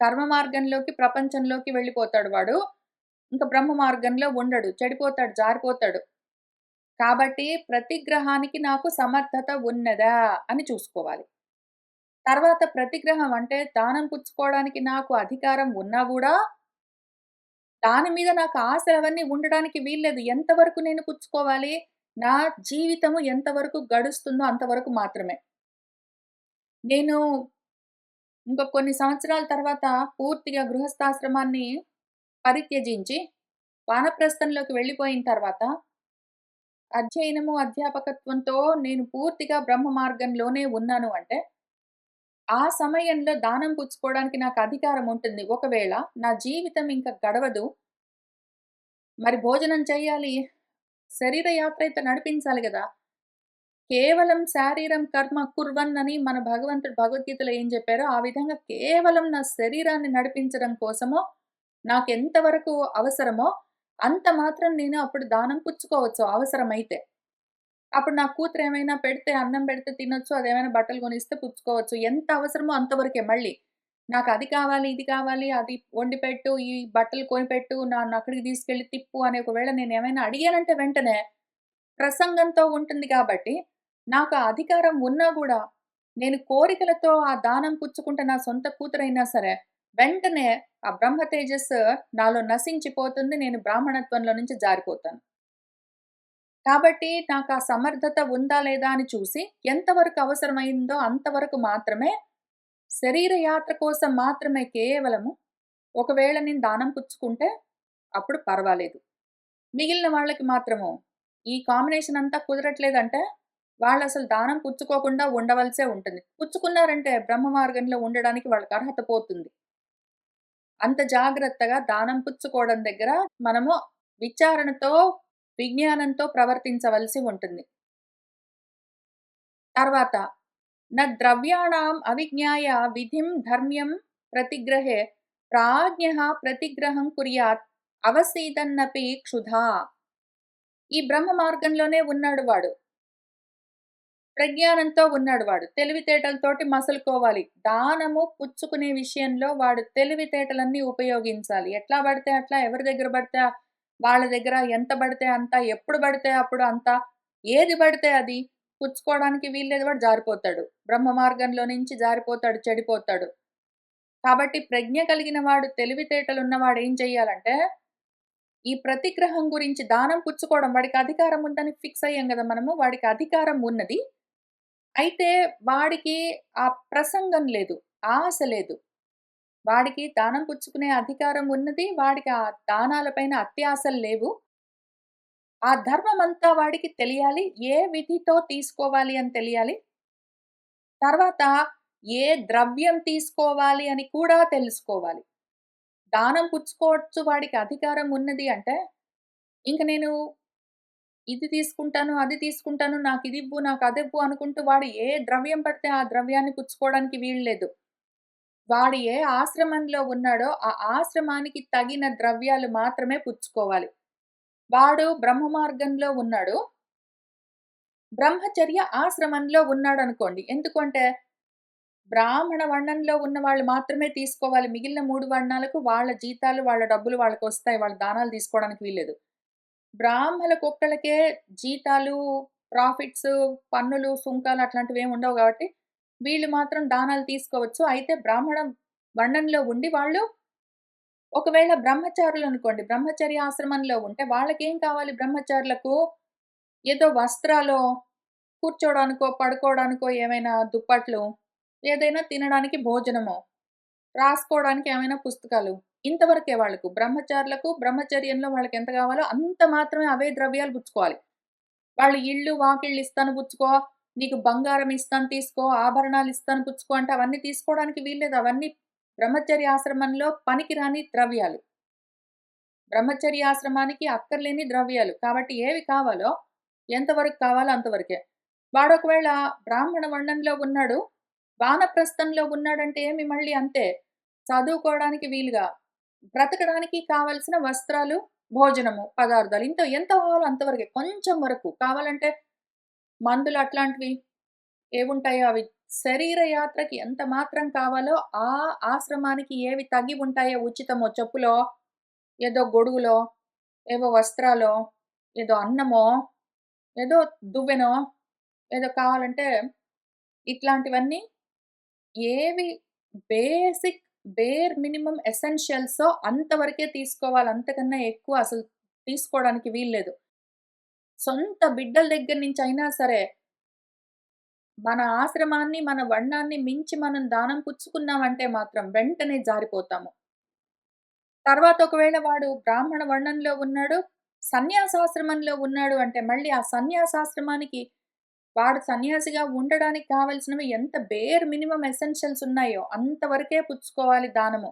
కర్మ మార్గంలోకి, ప్రపంచంలోకి వెళ్ళిపోతాడు వాడు. ఇంక బ్రహ్మ మార్గంలో ఉండడు. చెడిపోతాడు, జారిపోతాడు. కాబట్టి ప్రతిగ్రహానికి నాకు సమర్థత ఉన్నదా అని చూసుకోవాలి. తర్వాత ప్రతిగ్రహం అంటే దానం పుచ్చుకోవడానికి నాకు అధికారం ఉన్నా గూడా, దాని మీద నాకు ఆశలవన్నీ ఉండడానికి వీల్లేదు. ఎంతవరకు నేను పుచ్చుకోవాలి? నా జీవితము ఎంతవరకు గడుస్తుందో అంతవరకు మాత్రమే. నేను ఇంక కొన్ని సంవత్సరాల తర్వాత పూర్తిగా గృహస్థాశ్రమాన్ని పరిత్యజించి, వానప్రస్థంలోకి వెళ్ళిపోయిన తర్వాత, అధ్యయనము, అధ్యాపకత్వంతో నేను పూర్తిగా బ్రహ్మ మార్గంలోనే ఉన్నాను అంటే, ఆ సమయంలో దానం పుచ్చుకోవడానికి నాకు అధికారం ఉంటుంది. ఒకవేళ నా జీవితం ఇంక గడవదు, మరి భోజనం చేయాలి, శరీర యాత్ర అయితే నడిపించాలి గదా! కేవలం శారీరం కర్మ కుర్వన్ అని మన భగవంతుడు భగవద్గీతలో ఏం చెప్పారో, ఆ విధంగా కేవలం నా శరీరాన్ని నడిపించడం కోసమో, నాకెంత వరకు అవసరమో, అంత మాత్రం నేను అప్పుడు దానం పుచ్చుకోవచ్చు అవసరమైతే. అప్పుడు నా కూతురు ఏమైనా పెడితే, అన్నం పెడితే తినొచ్చు. అదేమైనా బట్టలు కొనిస్తే పుచ్చుకోవచ్చు. ఎంత అవసరమో అంతవరకే మళ్ళీ. నాకది కావాలి, ఇది కావాలి, అది వండి పెట్టు, ఈ బట్టలు కొనిపెట్టు, నన్నక్కడికి తీసుకెళ్ళి తిప్పు అని ఒకవేళ నేనేమైనా అడిగానంటే వెంటనే ప్రసంగంతో ఉంటుంది కాబట్టి, నాకు ఆ అధికారం ఉన్నా గూడా, నేను కోరికలతో ఆ దానం పుచ్చుకుంటే నా సొంత కూతురైనా సరే, వెంటనే ఆ బ్రహ్మ తేజస్సు నాలో నశించిపోతుంది. నేను బ్రాహ్మణత్వంలో నుంచి జారిపోతాను. కాబట్టి నాకా సమర్థత ఉందా లేదా అని చూసి, ఎంతవరకు అవసరమైందో అంతవరకు మాత్రమే, శరీర యాత్ర కోసం మాత్రమే కేవలము ఒకవేళ నేను దానం పుచ్చుకుంటే అప్పుడు పర్వాలేదు. మిగిలిన వాళ్ళకి మాత్రము ఈ కాంబినేషన్ అంతా కుదరట్లేదంటే, వాళ్ళసలు దానం పుచ్చుకోకుండా ఉండవలసే ఉంటుంది. పుచ్చుకున్నారంటే బ్రహ్మ మార్గంలో ఉండడానికి వాళ్ళకి అర్హత పోతుంది. అంత జాగ్రత్తగా దానం పుచ్చుకోవడం దగ్గర మనము విచారణతో, విజ్ఞానంతో ప్రవర్తించవలసి ఉంటుంది. తర్వాత ద్రవ్యాణం అవిజ్ఞాయ విధిం ధర్మ్యం ప్రతిగ్రహే ప్రాజ్ఞః ప్రతిగ్రహం కుర్యాత్ అవసీదన్నపి క్షుధా. ఈ బ్రహ్మ మార్గంలోనే ఉన్నాడు వాడు. ప్రజ్ఞానంతో ఉన్నాడు వాడు. తెలివితేటలతోటి మసలుకోవాలి. దానము పుచ్చుకునే విషయంలో వాడు తెలివితేటలన్నీ ఉపయోగించాలి. ఎట్లా పడితే అట్లా, ఎవరి దగ్గర పడితే వాళ్ళ దగ్గర, ఎంత పడితే అంత, ఎప్పుడు పడితే అప్పుడు అంత, ఏది పడితే అది పుచ్చుకోవడానికి వీల్లేదు, వాడు జారిపోతాడు. బ్రహ్మ మార్గంలో నుంచి జారిపోతాడు, చెడిపోతాడు. కాబట్టి ప్రజ్ఞ కలిగిన వాడు, తెలివితేటలున్నవాడు ఏం చెయ్యాలంటే, ఈ ప్రతిగ్రహం గురించి దానం పుచ్చుకోవడం వాడికి అధికారం ఉందని ఫిక్స్ అయ్యాం గదా మనము. వాడికి అధికారం ఉన్నది. అయితే వాడికి ఆ ప్రసంగం లేదు. ఆశ లేదు. వాడికి దానం పుచ్చుకునే అధికారం ఉన్నది. వాడికి ఆ దానాల పైన అత్యాశలు లేవు. ఆ ధర్మమంతా వాడికి తెలియాలి. ఏ విధితో తీసుకోవాలి అని తెలియాలి. తర్వాత ఏ ద్రవ్యం తీసుకోవాలి అని కూడా తెలుసుకోవాలి. దానం పుచ్చుకోవచ్చు వాడికి అధికారం ఉన్నది అంటే, ఇంక నేను ఇది తీసుకుంటాను, అది తీసుకుంటాను, నాకిదివ్వు, నాకదివ్వు అనుకుంటూ వాడు ఏ ద్రవ్యం పడితే ఆ ద్రవ్యాన్ని పుచ్చుకోవడానికి వీల్లేదు. వాడు ఏ ఆశ్రమంలో ఉన్నాడో, ఆ ఆశ్రమానికి తగిన ద్రవ్యాలు మాత్రమే పుచ్చుకోవాలి. వాడు బ్రహ్మ మార్గంలో ఉన్నాడు. బ్రహ్మచర్య ఆశ్రమంలో ఉన్నాడనుకోండి. ఎందుకు అంటే, బ్రాహ్మణ వర్ణంలో ఉన్న వాళ్ళు మాత్రమే తీసుకోవాలి. మిగిలిన 3 వర్ణాలకు వాళ్ళ జీతాలు, వాళ్ళ డబ్బులు వాళ్ళకొస్తాయి. వాళ్ళు దానాలు తీసుకోవడానికి వీల్లేదు. బ్రాహ్మలకొక్కళ్ళకే జీతాలు, ప్రాఫిట్సు, పన్నులు, సుంకాలు అట్లాంటివేమి ఉండవు గాబట్టి, వీళ్ళు మాత్రం దానాలు తీసుకోవచ్చు. అయితే బ్రాహ్మణ వర్ణంలో ఉండి వాళ్ళు ఒకవేళ బ్రహ్మచారులనుకోండి, బ్రహ్మచర్య ఆశ్రమంలో ఉంటే వాళ్ళకేం కావాలి బ్రహ్మచారులకు? ఏదో వస్త్రాలో, కూర్చోడానికో, పడుకోవడానికో ఏమైనా దుప్పట్లు, ఏదైనా తినడానికి భోజనమో, రాసుకోవడానికి ఏమైనా పుస్తకాలు. ఇంతవరకే వాళ్ళకు. బ్రహ్మచారులకు బ్రహ్మచర్యంలో వాళ్ళకెంత గావాలో అంత మాత్రమే అవే ద్రవ్యాలు పుచ్చుకోవాలి. వాళ్ళు ఇల్లు, వాకిళ్ళు ఇస్తాను పుచ్చుకో, నీకు బంగారం ఇస్తాను తీసుకో, ఆభరణాలు ఇస్తాను పుచ్చుకో అంటే అవన్నీ తీసుకోవడానికి వీల్లేదు. అవన్నీ బ్రహ్మచర్య ఆశ్రమంలో పనికిరాని ద్రవ్యాలు. బ్రహ్మచర్యాశ్రమానికి అక్కర్లేని ద్రవ్యాలు. కాబట్టి ఏవి కావాలో, ఎంతవరకు కావాలో అంతవరకే. వాడొకవేళ బ్రాహ్మణ వర్ణంలో ఉన్నాడు, వానప్రస్థంలో ఉన్నాడంటే ఏమి మళ్ళీ అంతే. చదువుకోవడానికి వీలుగా, బ్రతకడానికి కావాల్సిన వస్త్రాలు, భోజనము, పదార్థాలు ఎంత కావాలో అంతవరకే. కొంచెం వరకు కావాలంటే మందులు అట్లాంటివి ఏవుంటాయో అవి. శరీర యాత్రకి ఎంత మాత్రం కావాలో ఆ ఆశ్రమానికి ఏవి తగి ఉంటాయో ఉచితమో చెప్పులో, ఏదో గొడుగులో, ఏవో వస్త్రాలో, ఏదో అన్నమో, ఏదో దువ్వెనో, ఏదో కావాలంటే ఇట్లాంటివన్నీ ఏవి బేసిక్ మినిమమ్ ఎసెన్షియల్సో అంతవరకే తీసుకోవాలి. అంతకన్నా ఎక్కువ అసలు తీసుకోవడానికి వీల్లేదు. సొంత బిడ్డల దగ్గర నుంచయినా సరే, మన ఆశ్రమాన్ని, మన వర్ణాన్ని మించి మనం దానం పుచ్చుకున్నామంటే మాత్రం వెంటనే జారిపోతాము. తర్వాత ఒకవేళ వాడు బ్రాహ్మణ వర్ణంలో ఉన్నాడు, సన్యాసాశ్రమంలో ఉన్నాడు అంటే మళ్ళీ ఆ సన్యాసాశ్రమానికి వాడు సన్యాసిగా ఉండడానికి కావాల్సినవి ఎంత మినిమమ్ ఎసెన్షియల్స్ ఉన్నాయో అంతవరకే పుచ్చుకోవాలి దానము.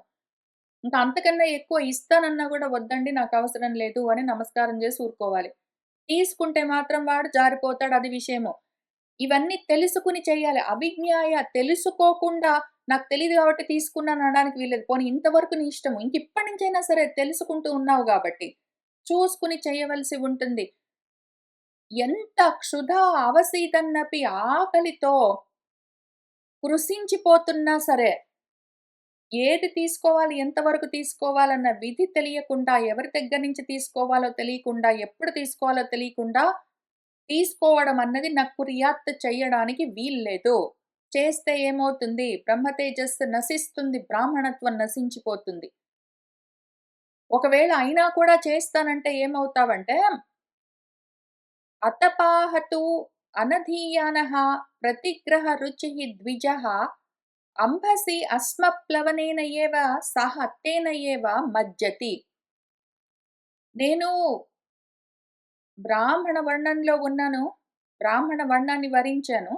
ఇంకా అంతకన్నా ఎక్కువ ఇస్తానన్నా గూడా వద్దండి నాకవసరం లేదు అని నమస్కారం జేసి ఊరుకోవాలి. తీసుకుంటే మాత్రం వాడు జారిపోతాడు అది విషయము. ఇవన్నీ తెలుసుకొని చేయాలి. అవిజ్ఞాయ తెలుసుకోకుండా నాకు తెలీదు గాబట్టి తీసుకున్నాననడానికి వీల్లేదు. పోనీ ఇంతవరకు నీ ఇష్టము. ఇంకిప్పటి నుంచైనా సరే తెలుసుకుంటూ ఉన్నావు గాబట్టి, చూసుకొని చేయవలసి ఉంటుంది. ఎంత క్షుధా అవసీదన్నపి ఆకలితో కృశించిపోతున్నా సరే, ఏది తీసుకోవాలి, ఎంతవరకు తీసుకోవాలన్న విధి తెలియకుండా, ఎవరి దగ్గర నుంచి తీసుకోవాలో తెలియకుండా, ఎప్పుడు తీసుకోవాలో తెలియకుండా తీసుకోవడం అన్నది నకుర్యాత్ చెయ్యడానికి వీల్లేదు. చేస్తే ఏమవుతుంది? బ్రహ్మ తేజస్సు నశిస్తుంది. బ్రాహ్మణత్వం నశించిపోతుంది. ఒకవేళ అయినా కూడా చేస్తానంటే ఏమవుతావంటే, అతపాహతు అనధీయానః ప్రతిగ్రహ రుచిః ద్విజః అంభసి అస్మప్లవనేన ఏవ సహ తేన ఏవ మజ్జతి. నేను బ్రాహ్మణ వర్ణంలో ఉన్నాను. బ్రాహ్మణ వర్ణాన్ని వరించాను.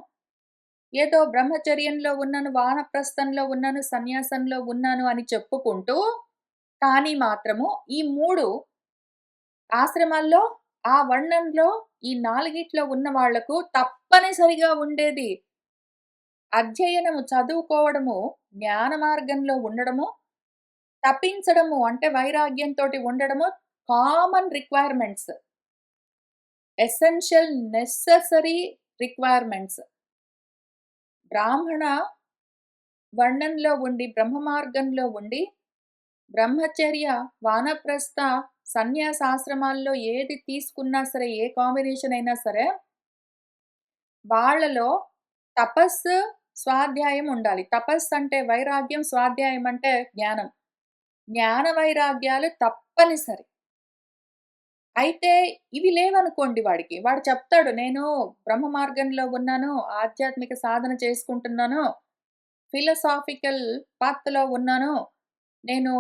ఏదో బ్రహ్మచర్యంలో ఉన్నాను, వానప్రస్థంలో ఉన్నాను, సన్యాసంలో ఉన్నాను అని చెప్పుకుంటూ, కానీ మాత్రము ఈ 3 ఆశ్రమాల్లో, ఆ వర్ణంలో ఈ 4 ఉన్న వాళ్లకు తప్పనిసరిగా ఉండేది అధ్యయనము, చదువుకోవడము, జ్ఞాన మార్గంలో ఉండడము, తపించడము అంటే వైరాగ్యంతోటి ఉండడము common requirements. Essential necessary requirements. బ్రాహ్మణ వర్ణంలో ఉండి, బ్రహ్మ మార్గంలో ఉండి, బ్రహ్మచర్య, వానప్రస్థ, సన్యాసాశ్రమాల్లో ఏది తీసుకున్నా సరే, ఏ కాంబినేషన్ అయినా సరే, వాళ్ళలో తపస్సు, స్వాధ్యాయం ఉండాలి. తపస్సు అంటే వైరాగ్యం, స్వాధ్యాయం అంటే జ్ఞానం. జ్ఞాన వైరాగ్యాలు తప్పనిసరి. అయితే ఇవి లేవనుకోండి వాడికి. వాడు చెప్తాడు, "నేను బ్రహ్మ మార్గంలో ఉన్నాను, ఆధ్యాత్మిక సాధన చేసుకుంటున్నాను, ఫిలాసాఫికల్ పాత్‌లో ఉన్నాను. నేను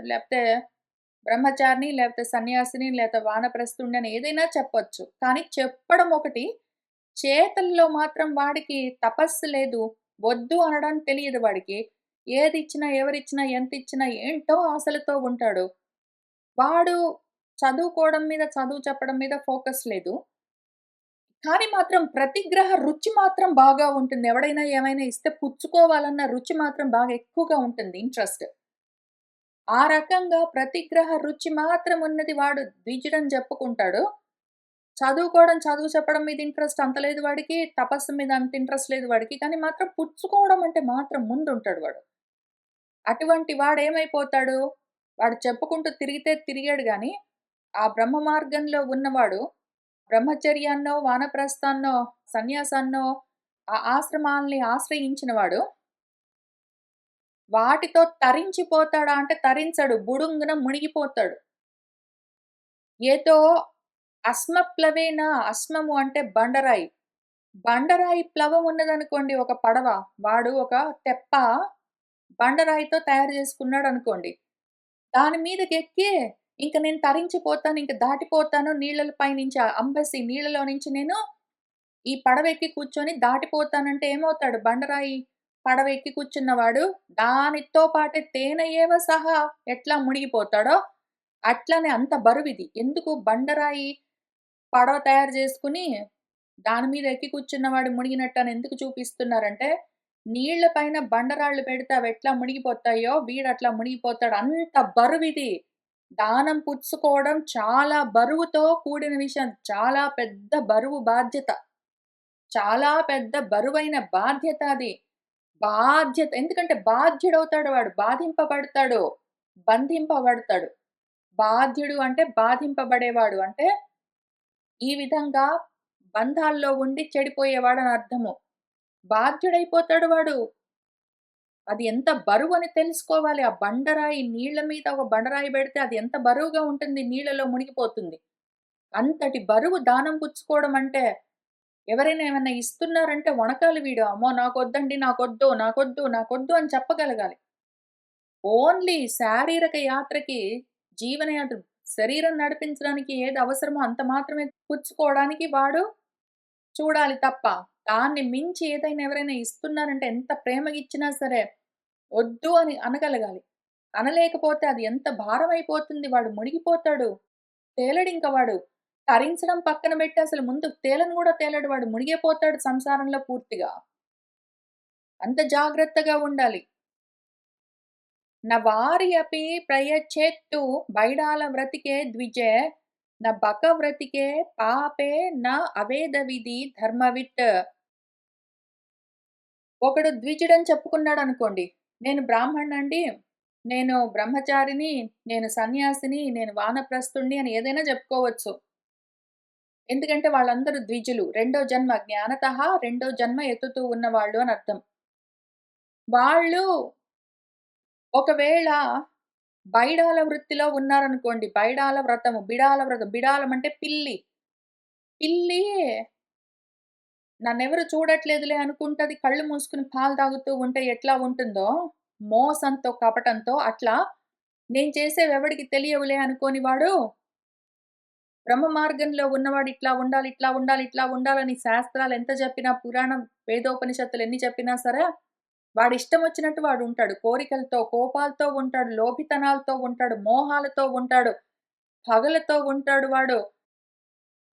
లేపోతే బ్రహ్మచారిని, లేపోతే సన్యాసిని, లేతే వానప్రస్థుడిని" అని ఏదైనా చెప్పొచ్చు. కానీ చెప్పడం ఒకటి, చేతల్లో మాత్రం వాడికి తపస్సు లేదు. వద్దు అనడం తెలియదు వాడికి. ఏదిచ్చినా, ఎవరిచ్చినా, ఎంతిచ్చినా ఏంటో ఆశలతో ఉంటాడు. వాడు చదువుకోవడం మీద, చదువు చెప్పడం మీద ఫోకస్ లేదు. కానీ మాత్రం ప్రతిగ్రహ రుచి మాత్రం బాగా ఉంటుంది. ఎవడైనా ఏమైనా ఇస్తే పుచ్చుకోవాలన్న రుచి మాత్రం బాగా ఎక్కువగా ఉంటుంది ఇంట్రెస్ట్. ఆ రకంగా ప్రతిగ్రహ రుచి మాత్రం ఉన్నది వాడు ద్విజుడని చెప్పుకుంటాడు. చదువుకోవడం, చదువు చెప్పడం మీద ఇంట్రెస్ట్ అంత లేదు వాడికి. తపస్సు మీద అంత ఇంట్రెస్ట్ లేదు వాడికి. కానీ మాత్రం పుచ్చుకోవడం అంటే మాత్రం ముందుంటాడు వాడు. అటువంటి వాడేమైపోతాడు? వాడు చెప్పుకుంటూ తిరిగితే తిరిగాడు గానీ, ఆ బ్రహ్మ మార్గంలో ఉన్నవాడు బ్రహ్మచర్యాన్నో, వానప్రస్థాన్నో, సన్యాసాన్నో, ఆ ఆశ్రమాల్ని ఆశ్రయించినవాడు వాటితో తరించిపోతాడా అంటే తరించడు. బుడుంగున మునిగిపోతాడు. ఏదో అస్మప్లవేన, అస్మము అంటే బండరాయి. బండరాయి ప్లవం ఉన్నదనుకోండి ఒక పడవ. వాడు ఒక తెప్ప బండరాయితో తయారు చేసుకున్నాడనుకోండి. దాని మీదకెక్కి ఇంక నేను తరించిపోతాను, ఇంక దాటిపోతాను నీళ్ళల పైనుంచి అంబసి నీళ్ళలో నుంచి నేను ఈ పడవెక్కి కూర్చొని దాటిపోతానంటే ఏమవుతాడు? బండరాయి పడవ ఎక్కి కూర్చున్నవాడు దానితో పాటే తేనెయేవ సహా ఎట్లా మునిగిపోతాడో, అట్లనే అంత బరువిది. ఎందుకు బండరాయి పడవ తయారు చేసుకొని, దాని మీద ఎక్కి కూర్చున్నవాడు మునిగినట్టని ఎందుకు చూపిస్తున్నారంటే, నీళ్ల పైన బండరాళ్ళు పెడితే అవెట్లా మునిగిపోతాయో, వీడట్లా మునిగిపోతాడు. అంత బరువిది. దానం పుచ్చుకోవడం చాలా బరువుతో కూడిన విషయం. చాలా పెద్ద బరువు బాధ్యత. చాలా పెద్ద బరువైన బాధ్యత అది. బాధ్యత ఎందుకంటే బాధ్యుడవుతాడు వాడు. బాధింపబడతాడు. బంధింపబడతాడు. బాధ్యుడు అంటే బాధింపబడేవాడు. అంటే ఈ విధంగా బంధాల్లో ఉండి చెడిపోయేవాడని అర్థము. బాధ్యుడైపోతాడు వాడు. అది ఎంత బరువని తెలుసుకోవాలి. ఆ బండరాయి నీళ్ళ మీద ఒక బండరాయి పెడితే అది ఎంత బరువుగా ఉంటుంది. నీళ్ళలో మునిగిపోతుంది. అంతటి బరువు దానం పుచ్చుకోవడం అంటే ఎవరైనా ఏమన్నా ఇస్తున్నారంటే వణకాలి వీడు. అమ్మో! నాకొద్దండి, నాకొద్దు, నాకొద్దు, నాకొద్దు అని చెప్పగలగాలి. ఓన్లీ శారీరక యాత్రకి, జీవనయాత్ర శరీరం నడిపించడానికి ఏది అవసరమో అంత మాత్రమే పుచ్చుకోవడానికి వాడు చూడాలి తప్ప, దాన్ని మించి ఏదైనా ఎవరైనా ఇస్తున్నారంటే ఎంత ప్రేమగిచ్చినా సరే, వద్దు అని అనగలగాలి. అనలేకపోతే అది ఎంత భారమైపోతుంది. వాడు మునిగిపోతాడు. తేలడింక వాడు. తరించడం పక్కన పెట్టి అసలు ముందు తేలను గూడా తేలడు వాడు. మునిగే పోతాడు సంసారంలో పూర్తిగా. అంత జాగ్రత్తగా ఉండాలి. నవారి అపి ప్రయచ్చేత్తు బైడాల వ్రతికే ద్విజే న బకవ్రతికే పాపే న అవేద విధి ధర్మవిత్. ఒకడు ద్విజుడని చెప్పుకున్నాడనుకోండి. నేను బ్రాహ్మణ్ణండి, నేను బ్రహ్మచారిని, నేను సన్యాసిని, నేను వానప్రస్థుడిని అని ఏదైనా చెప్పుకోవచ్చు. ఎందుకంటే వాళ్ళందరూ ద్విజులు. రెండో జన్మ జ్ఞానతః రెండో జన్మ ఎత్తుతూ ఉన్నవాళ్ళు అని అర్థం. వాళ్ళు ఒకవేళ బైడాల వృత్తిలో ఉన్నారనుకోండి. బైడాల వ్రతము, బిడాల వ్రతం. బిడాలం అంటే పిల్లి. పిల్లి నన్నెవరు చూడట్లేదులే అనుకుంటది. కళ్ళు మూసుకొని పాలు తాగుతూ ఉంటే ఎట్లా ఉంటుందో, మోసంతో, కపటంతో అట్లా నేను చేసేవెవడికి తెలియవులే అనుకోని వాడు, బ్రహ్మ మార్గంలో ఉన్నవాడు ఇట్లా ఉండాలి, ఇట్లా ఉండాలి, ఇట్లా ఉండాలని శాస్త్రాలు ఎంత చెప్పినా, పురాణం, వేదోపనిషత్తులు ఎన్ని చెప్పినా సరే, వాడిష్టం వచ్చినట్టు వాడుంటాడు. కోరికలతో, కోపాలతో ఉంటాడు, లోభితనాలతో ఉంటాడు, మోహాలతో ఉంటాడు, పగలతో ఉంటాడు వాడు.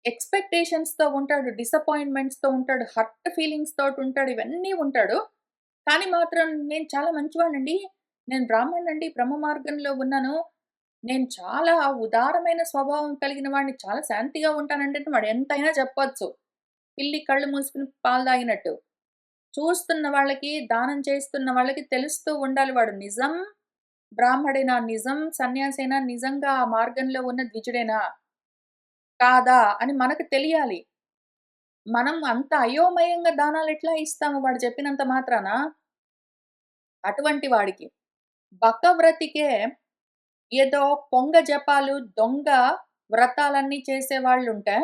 ఎక్స్‌పెక్టేషన్స్‌తో ఉంటాడు. డిసప్పాయింట్‌మెంట్స్‌తో ఉంటాడు. హర్ట్ ఫీలింగ్స్ తోటుంటాడు. ఇవన్నీ ఉంటాడు. కానీ మాత్రం నేను చాలా మంచివాడినండి. నేను బ్రాహ్మణ్ణండి. బ్రహ్మ మార్గంలో ఉన్నాను. నేను చాలా ఉదారమైన స్వభావం కలిగిన వాడిని. చాలా శాంతిగా ఉంటానంటే వాడు ఎంతైనా చెప్పొచ్చు. పిల్లి కళ్ళు మూసుకొని పాలు తాగినట్టు. చూస్తున్న వాళ్ళకి, దానం చేస్తున్న వాళ్ళకి తెలుస్తూ ఉండాలి వాడు నిజం బ్రాహ్మడేనా? నిజం సన్యాసేనా? నిజంగా ఆ మార్గంలో ఉన్న ద్విజుడేనా? కాదా? అని మనకు తెలియాలి. మనం అంత అయోమయంగా దానాలెట్లా ఇస్తాము వాడు చెప్పినంత మాత్రాన? అటువంటి వాడికి. బకవ్రతికే ఏదో పొంగ జపాలు, దొంగ వ్రతాలన్నీ చేసేవాళ్ళుంటే,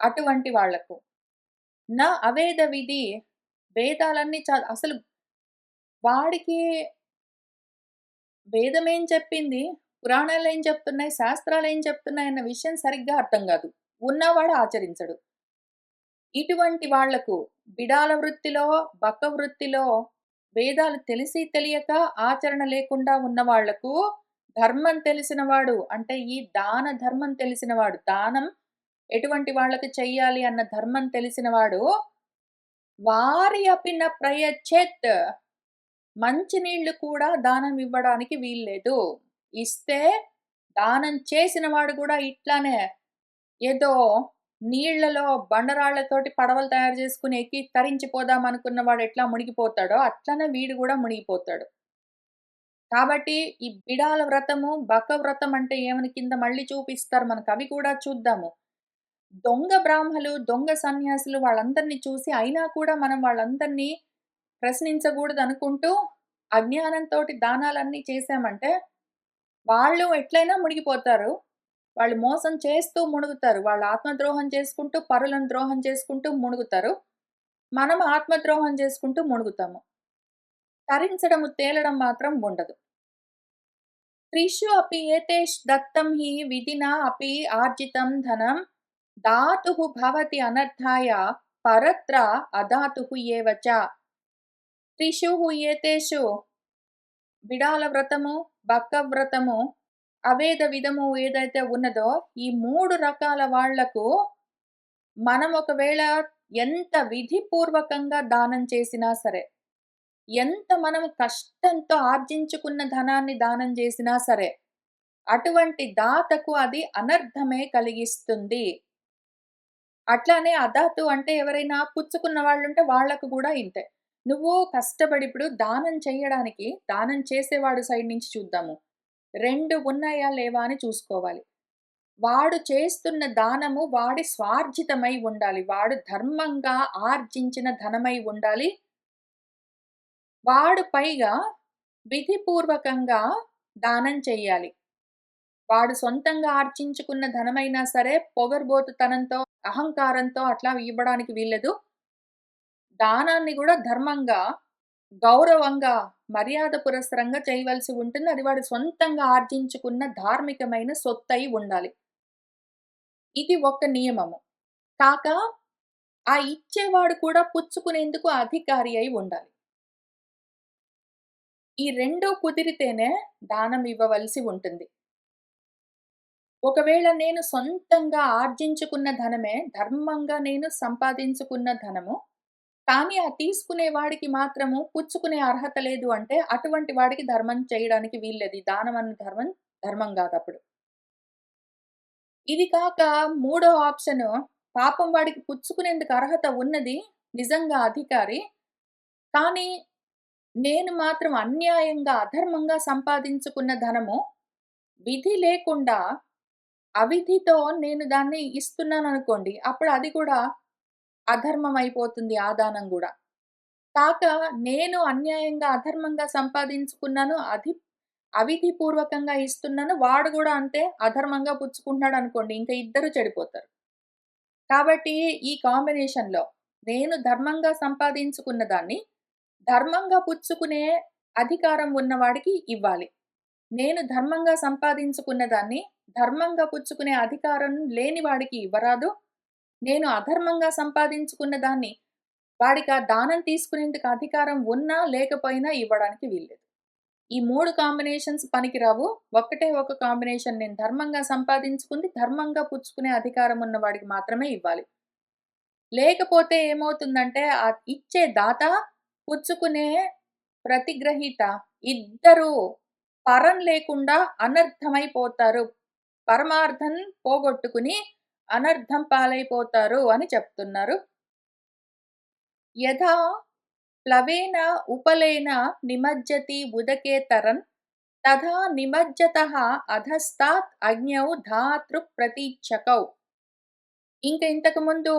అటువంటి వాళ్ళకు. అవేద విధి వేదాలన్నీ అసలు వాడికి వేదమేం చెప్పింది, పురాణాలేం చెప్తున్నాయి, శాస్త్రాలేం చెప్తున్నాయన్న విషయం సరిగ్గా అర్థం గాదు. ఉన్నవాడు ఆచరించడు. ఇటువంటి వాళ్లకు బిడాల వృత్తిలో, బక్క వృత్తిలో వేదాలు తెలిసి తెలియక ఆచరణ లేకుండా ఉన్న వాళ్లకు ధర్మం తెలిసినవాడు అంటే ఈ దాన ధర్మం తెలిసినవాడు. దానం ఎటువంటి వాళ్ళకి చెయ్యాలి అన్న ధర్మం తెలిసినవాడు వారి అపి న ప్రయచ్చేత్ మంచినీళ్ళు కూడా దానం ఇవ్వడానికి వీల్లేదు. ఇస్తే దానం చేసిన వాడు కూడా ఇట్లానే ఏదో నీళ్ళలో బండరాళ్ళతోటి పడవలు తయారు చేసుకొని ఎక్కి తరించిపోదాం అనుకున్న వాడు ఎట్లా మునిగిపోతాడో, అట్లనే వీడు గూడా మునిగిపోతాడు. కాబట్టి ఈ బిడాల వ్రతము, బక వ్రతం అంటే ఏమని కింద మళ్ళీ చూపిస్తారు మనకు. అవి కూడా చూద్దాము. దొంగ బ్రాహ్మలు, దొంగ సన్యాసులు వాళ్ళందరిని చూసి అయినా కూడా మనం వాళ్ళందరినీ ప్రశ్నించగూడదనుకుంటూ అజ్ఞానంతోటి దానాలన్నీ చేశామంటే, వాళ్ళు ఎట్లైనా మునిగిపోతారు. వాళ్ళు మోసం చేస్తూ మునుగుతారు. వాళ్ళు ఆత్మద్రోహం చేసుకుంటూ, పరులను ద్రోహం చేసుకుంటూ మునుగుతారు. మనం ఆత్మద్రోహం చేసుకుంటూ మునుగుతాము. తరించడము, తేలడం మాత్రం ఉండదు. త్రిషు అపి ఏతేష్ దత్తం హి విధినా అపి ఆర్జితం ధనం దాతుః భవతి అనర్థాయ పరత్ర అదాతుః ఏవ చ. త్రిషు ఏతేషు బిడాల వ్రతము, బక్క వ్రతము, అవేద విధము ఏదైతే ఉన్నదో ఈ 3 రకాల వాళ్లకు మనం ఒకవేళ ఎంత విధిపూర్వకంగా దానం చేసినా సరే, ఎంత మనం కష్టంతో ఆర్జించుకున్న ధనాన్ని దానం చేసినా సరే, అటువంటి దాతకు అది అనర్థమే కలిగిస్తుంది. అట్లానే అదాతు అంటే ఎవరైనా పుచ్చుకున్న వాళ్ళుంటే వాళ్ళకు గూడా ఇంతే. నువ్వు కష్టపడి ఇప్పుడు దానం చెయ్యడానికి, దానం చేసేవాడు సైడ్ నుంచి చూద్దాము. 2 ఉన్నాయా లేవా అని చూసుకోవాలి. వాడు చేస్తున్న దానము వాడి స్వార్జితమై ఉండాలి. వాడు ధర్మంగా ఆర్జించిన ధనమై ఉండాలి. వాడు పైగా విధిపూర్వకంగా దానం చెయ్యాలి. వాడు సొంతంగా ఆర్జించుకున్న ధనమైనా సరే పొగరుబోతుతనంతో, అహంకారంతో అట్లా ఇవ్వడానికి వీల్లేదు. దానాన్ని గూడా ధర్మంగా, గౌరవంగా, మర్యాద పురస్సరంగా చేయవలసి ఉంటుంది. అది వాడు సొంతంగా ఆర్జించుకున్న ధార్మికమైన సొత్తయి ఉండాలి. ఇది ఒక నియమము. కాక ఆ ఇచ్చేవాడు కూడా పుచ్చుకునేందుకు అధికారి అయి ఉండాలి. ఈ 2 కుదిరితేనే దానం ఇవ్వవలసి ఉంటుంది. ఒకవేళ నేను సొంతంగా ఆర్జించుకున్న ధనమే, ధర్మంగా నేను సంపాదించుకున్న ధనము, కానీ ఆ తీసుకునే వాడికి మాత్రము పుచ్చుకునే అర్హత లేదు అంటే, అటువంటి వాడికి ధర్మం చేయడానికి వీల్లేదు. ఈ దానం అన్న ధర్మం, ధర్మం గాదప్పుడు. ఇది కాక మూడో ఆప్షను, పాపం వాడికి పుచ్చుకునేందుకు అర్హత ఉన్నది నిజంగా అధికారి. కానీ నేను మాత్రం అన్యాయంగా, అధర్మంగా సంపాదించుకున్న ధనము విధి లేకుండా అవిధితో నేను దాన్ని ఇస్తున్నాననుకోండి. అప్పుడు అది కూడా అధర్మం అయిపోతుంది ఆ దానం గూడా. కాక నేను అన్యాయంగా, అధర్మంగా సంపాదించుకున్నాను. అవిధి పూర్వకంగా ఇస్తున్నాను. వాడు గూడా అంతే అధర్మంగా పుచ్చుకుంటున్నాడనుకోండి. ఇంక ఇద్దరు చెడిపోతారు. కాబట్టి ఈ కాంబినేషన్‌లో నేను ధర్మంగా సంపాదించుకున్న దాన్ని, ధర్మంగా పుచ్చుకునే అధికారం ఉన్నవాడికి ఇవ్వాలి. నేను ధర్మంగా సంపాదించుకున్న దాన్ని, ధర్మంగా పుచ్చుకునే అధికారం లేని వాడికి ఇవ్వరాదు. నేను అధర్మంగా సంపాదించుకున్న దాన్ని, వాడికి ఆ దానం తీసుకునేందుకు అధికారం ఉన్నా, లేకపోయినా ఇవ్వడానికి వీల్లేదు. ఈ 3 కాంబినేషన్స్ పనికిరావు. ఒక్కటే ఒక కాంబినేషన్ నేను ధర్మంగా సంపాదించుకుంది, ధర్మంగా పుచ్చుకునే అధికారం ఉన్న వాడికి మాత్రమే ఇవ్వాలి. లేకపోతే ఏమవుతుందంటే, ఇచ్చే దాత, పుచ్చుకునే ప్రతిగ్రహీత ఇద్దరూ పరం లేకుండా అనర్థమైపోతారు. పరమార్థం పోగొట్టుకుని అనర్థం పాలైపోతారు అని చెప్తున్నారు. యథా ప్లవేన ఉపలేన నిమజ్జతి ఉదకేతరన్ తథా నిమజ్జతః అధస్తాత్ అగ్న్యౌ ధాతృక్ ప్రతీక్షకౌ. ఇంతకు ముందు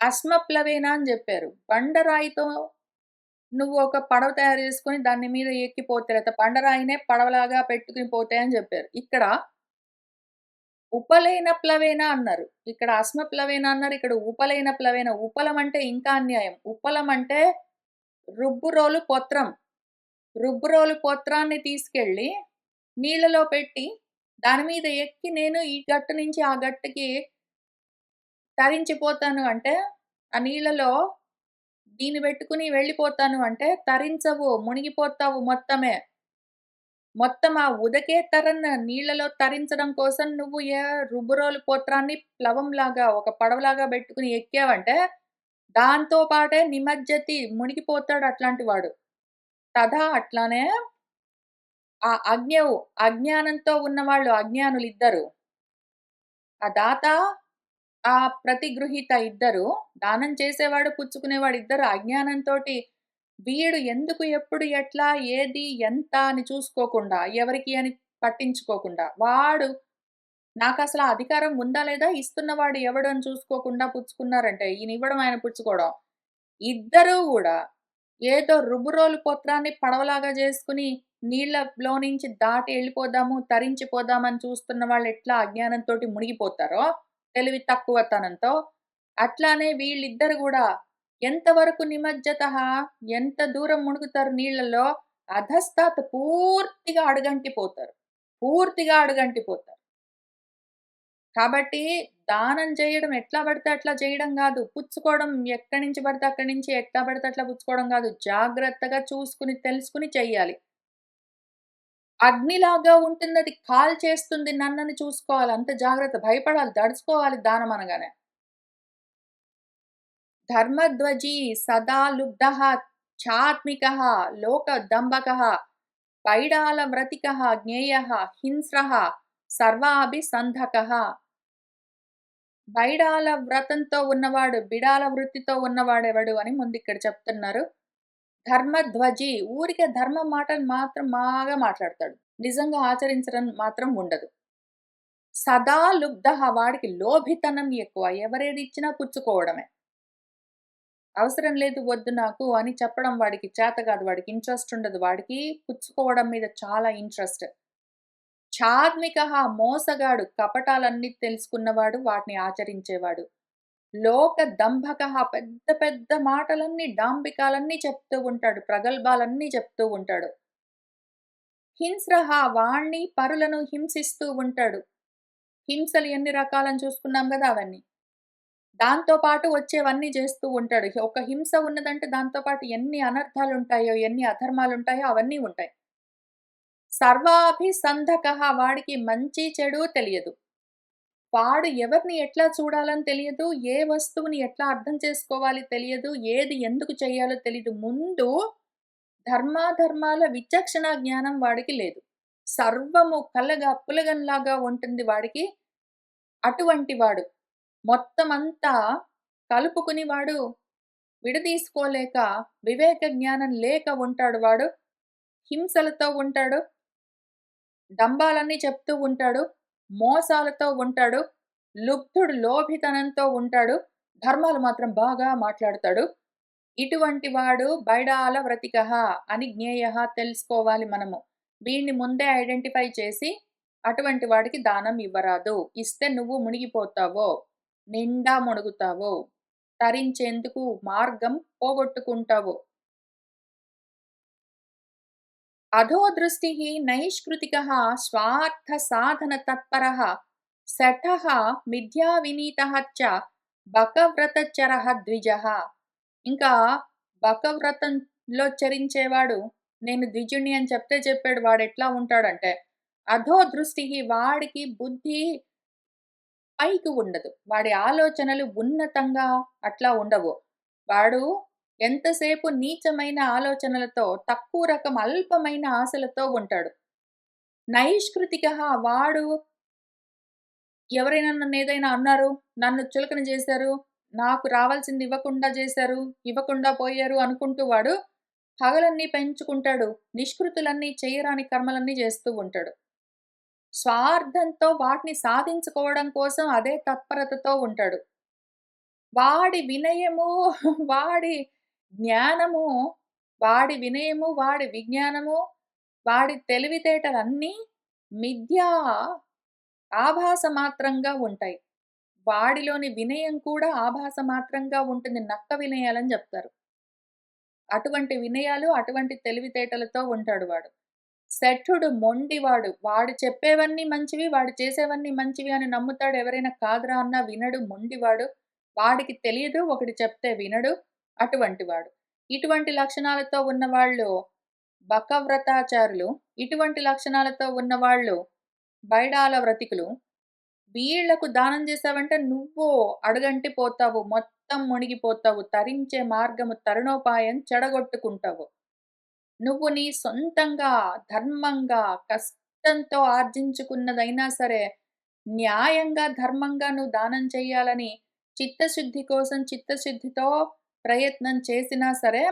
అశ్మప్లవేన అని జెప్పారు. బండరాయితో నువ్వు ఒక పడవ తయారు చేసుకొని దాని మీద ఎక్కిపోతే లేతే బండరాయినే పడవలాగా పెట్టుకొని పోతే అని జెప్పారు. ఇక్కడ ఉపలేన ప్లవేన అన్నారు. ఇక్కడ అశ్మప్లవేన అన్నారు. ఇక్కడ ఉపలేన ప్లవేన. ఉపలం అంటే ఇంకా అన్యాయం. ఉపలం అంటే రుబ్బురోలు పొత్రం. రుబ్బురోలు పొత్రాన్ని తీసుకెళ్ళి నీళ్ళలో పెట్టి దాని మీద ఎక్కి నేను ఈ గట్టు నుంచి ఆ గట్టుకి తరించిపోతాను అంటే, ఆ నీళ్ళలో దీన్ని పెట్టుకొని వెళ్ళిపోతాను అంటే తరించవు, మునిగిపోతావు మొత్తమే. మొత్తం ఆ ఉదకేతరన్న నీళ్ళలో తరించడం కోసం నువ్వు రుబ్బురోలు పోత్రాన్ని ప్లవంలాగా ఒక పడవలాగా పెట్టుకొని ఎక్కావంటే, దాంతో పాటే నిమజ్జతి మునిగిపోతాడు అట్లాంటి వాడు. తథా అట్లానే ఆ అజ్ఞవు అజ్ఞానంతో ఉన్నవాళ్ళు అజ్ఞానులిద్దరు. ఆ దాత, ఆ ప్రతిగృహీత ఇద్దరు, దానం చేసేవాడు, పుచ్చుకునేవాడు ఇద్దరు అజ్ఞానంతోటి వీడు ఎందుకు, ఎప్పుడు, ఎట్లా, ఏది, ఎంత అని చూసుకోకుండా, ఎవరికి అని పట్టించుకోకుండా, వాడు నాకసల అధికారం ఉందా లేదా, ఇస్తున్నవాడు ఎవడు అని చూసుకోకుండా పుచ్చుకున్నారంటే, ఈయనివ్వడం, ఆయన పుచ్చుకోవడం. ఇద్దరూ గూడా ఏదో రుబ్బురోలు పొత్రాన్ని పడవలాగా జేసుకొని నీళ్ళలో నుంచి దాటి ఎళ్ళిపోదాము, తరించిపోదామని చూస్తున్న వాళ్ళెట్లా అజ్ఞానంతోటి మునిగిపోతారో, తెలివి తక్కువతనంతో, అట్లానే వీళ్ళిద్దరు గూడా ఎంతవరకు నిమజ్జతః ఎంత దూరం మునుగుతారు నీళ్ళలో, అధస్తాత్ పూర్తిగా అడుగంటిపోతారు. పూర్తిగా అడుగంటిపోతారు. కాబట్టి దానం చేయడం ఎట్లా పడితే అట్లా చేయడం గాదు. పుచ్చుకోవడం ఎక్కడి నుంచి పడితే అక్కడి నుంచి ఎట్లా పడితే అట్లా పుచ్చుకోవడం గాదు. జాగ్రత్తగా చూసుకొని, తెలుసుకొని చెయ్యాలి. అగ్నిలాగా ఉంటుందది కాల్చేస్తుంది నన్నని చూసుకోవాలి. అంత జాగ్రత్త. భయపడాలి, దడుచుకోవాలి దానం అనగానే. ధర్మధ్వజీ సదా లుబ్ధః ఛాత్మికः లోకదంభకः పైడాలవ్రతికः జ్ఞేయः హింస్రः సర్వాభిసంధకः. బైడాల వ్రతంతో ఉన్నవాడు, బిడాల వృత్తితో ఉన్నవాడెవడు అని ముందిక్కడ చెప్తున్నారు. ధర్మధ్వజి ఊరికే ధర్మం మాటలు మాత్రం బాగా మాట్లాడతాడు. నిజంగా ఆచరించడం మాత్రం ఉండదు. సదా లుబ్ధః వాడికి లోభితనం ఎక్కువ. ఎవరేది ఇచ్చినా పుచ్చుకోవడమే. అవసరం లేదు, వద్దు నాకు అని చెప్పడం వాడికి చేత కాదు. వాడికి ఇంట్రెస్ట్ ఉండదు. వాడికి పుచ్చుకోవడం మీద చాలా ఇంట్రెస్ట్. ఛాద్మికః మోసగాడు. కపటాలన్నీ తెలుసుకున్నవాడు, వాటిని ఆచరించేవాడు. లోక దంభకః పెద్ద పెద్ద మాటలన్నీ, డాంబికాలన్నీ చెప్తూ ఉంటాడు. ప్రగల్భాలన్నీ చెప్తూ ఉంటాడు. హింస్రః వాణ్ణి పరులను హింసిస్తూ ఉంటాడు. హింసలు ఎన్ని రకాలని చూసుకున్నాం గదా! అవన్నీ. దాంతో పాటు వచ్చేవన్నీ చేస్తూ ఉంటాడు. ఒక హింస ఉన్నదంటే దాంతో పాటు ఎన్ని అనర్థాలుంటాయో, ఎన్ని అధర్మాలుంటాయో అవన్నీ ఉంటాయి. సర్వాభిసంధకః వాడికి మంచి చెడు తెలియదు. వాడు ఎవరిని ఎట్లా చూడాలని తెలియదు. ఏ వస్తువుని ఎట్లా అర్థం చేసుకోవాలి తెలియదు. ఏది ఎందుకు చేయాలో తెలీదు. ముందు ధర్మాధర్మాల విచక్షణ జ్ఞానం వాడికి లేదు. సర్వము కలగా పులగంలాగా ఉంటుంది వాడికి. అటువంటి వాడు. మొత్తమంతా కలుపుకుని వాడు విడదీసుకోలేక, వివేక జ్ఞానం లేక ఉంటాడు వాడు. హింసలతో ఉంటాడు. డంబాలన్నీ చెప్తూ ఉంటాడు. మోసాలతో ఉంటాడు. లుబ్ధుడు లోభితనంతో ఉంటాడు. ధర్మాలు మాత్రం బాగా మాట్లాడతాడు. ఇటువంటి వాడు బైడాల వ్రతికః అని జ్ఞేయః తెలుసుకోవాలి మనము. వీడిని ముందే ఐడెంటిఫై చేసి, అటువంటి వాడికి దానం ఇవ్వరాదు. ఇస్తే నువ్వు మునిగిపోతావో, నిండా మునుగుతావో, తరించేందుకు మార్గం పోగొట్టుకుంటావు. అధోదృష్టిః నైష్కృతికः స్వార్థ సాధన తత్పరః శఠః మిథ్యా వినీతః చ బకవ్రతచరః ద్విజః. ఇంకా బకవ్రతంలో చరించేవాడు, నేను ద్విజుడిని అని చెప్తే చెప్పాడు. వాడెట్లా ఉంటాడంటే, అధో దృష్టిః వాడికి బుద్ధి పైకి ఉండదు. వాడి ఆలోచనలు ఉన్నతంగా అట్లా ఉండవు. వాడు ఎంతసేపు నీచమైన ఆలోచనలతో, తక్కువ రకం అల్పమైన ఆశలతో ఉంటాడు. నైష్కృతికః వాడు ఎవరైనా నన్నేదైనా అన్నారు, నన్ను చులకన చేశారు, నాకు రావాల్సింది ఇవ్వకుండా చేశారు, ఇవ్వకుండా పోయారు అనుకుంటూ వాడు పగలన్నీ పెంచుకుంటాడు. నిష్కృతులన్నీ చేయరాని కర్మలన్నీ చేస్తూ ఉంటాడు. స్వార్థంతో వాటిని సాధించుకోవడం కోసం అదే తత్పరతతో ఉంటాడు. వాడి వినయము, వాడి జ్ఞానము, వాడి వినయము, వాడి విజ్ఞానము, వాడి తెలివితేటలన్నీ మిథ్యా ఆభాస మాత్రంగా ఉంటాయి. వాడిలోని వినయం కూడా ఆభాస మాత్రంగా ఉంటుంది. నక్క వినయాలని జెప్తారు. అటువంటి వినయాలు, అటువంటి తెలివితేటలతో ఉంటాడు వాడు. శఠుడు మొండివాడు. వాడు చెప్పేవన్నీ మంచివి, వాడు చేసేవన్నీ మంచివి అని నమ్ముతాడు. ఎవరైనా కాదురా అన్నా వినడు మొండివాడు. వాడికి తెలియదు, ఒకటి చెప్తే వినడు. అటువంటి వాడు. ఇటువంటి లక్షణాలతో ఉన్నవాళ్ళు బకవ్రతాచారులు. ఇటువంటి లక్షణాలతో ఉన్నవాళ్ళు బైడాల వ్రతికులు. వీళ్ళకు దానం చేశావంటే నువ్వు అడుగంటి పోతావు. మొత్తం మునిగిపోతావు. తరించే మార్గము తరుణోపాయం చెడగొట్టుకుంటావు. నువ్వు నీ సొంతంగా, ధర్మంగా, కష్టంతో ఆర్జించుకున్నదైనా సరే, న్యాయంగా, ధర్మంగా నువ్వు దానం చెయ్యాలని చిత్తశుద్ధి కోసం చిత్తశుద్ధితో ప్రయత్నం చేసినా సరే,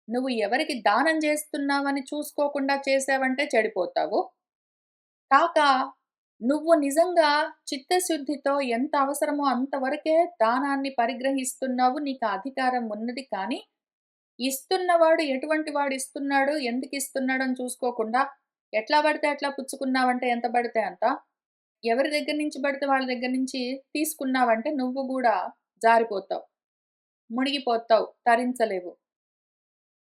నువ్వు ఎవరికి దానం చేస్తున్నావని చూసుకోకుండా చేశావంటే చెడిపోతావు. కాక నువ్వు నిజంగా చిత్తశుద్ధితో ఎంత అవసరమో అంతవరకే దానాన్ని పరిగ్రహిస్తున్నావు. నీకు అధికారం ఉన్నది. కానీ ఇస్తున్నవాడు ఎటువంటి వాడు ఇస్తున్నాడు, ఎందుకిస్తున్నాడని చూసుకోకుండా ఎట్లా పడితే అట్లా పుచ్చుకున్నావంటే ఎంత పడితే అంత. ఎవరి దగ్గర నుంచి పడితే వాళ్ళ దగ్గర నుంచి తీసుకున్నావంటే నువ్వు గూడా జారిపోతావు. మునిగిపోతావు. తరించలేవు.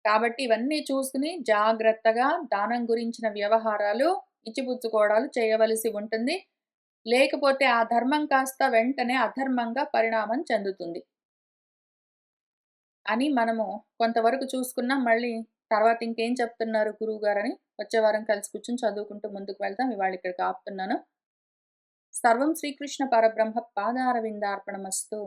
కాబట్టి ఇవన్నీ చూసుకొని జాగ్రత్తగా దానం గురించిన వ్యవహారాలు, ఇచ్చిపుచ్చుకోవడాలు చేయవలసి ఉంటుంది. లేకపోతే ఆ ధర్మం కాస్త వెంటనే అధర్మంగా పరిణామం చెందుతుంది. అని మనము కొంతవరకు చూసుకున్నాం. మళ్ళీ తర్వాత ఇంకేం చెప్తున్నారు గురువుగారని వచ్చే వారం కలిసి కూర్చొని చదువుకుంటూ ముందుకు వెళ్తాం. ఇవాళ ఇక్కడికి ఆపుతున్నాను. సర్వం శ్రీకృష్ణ పరబ్రహ్మ పాదారవిందార్పణమస్తు.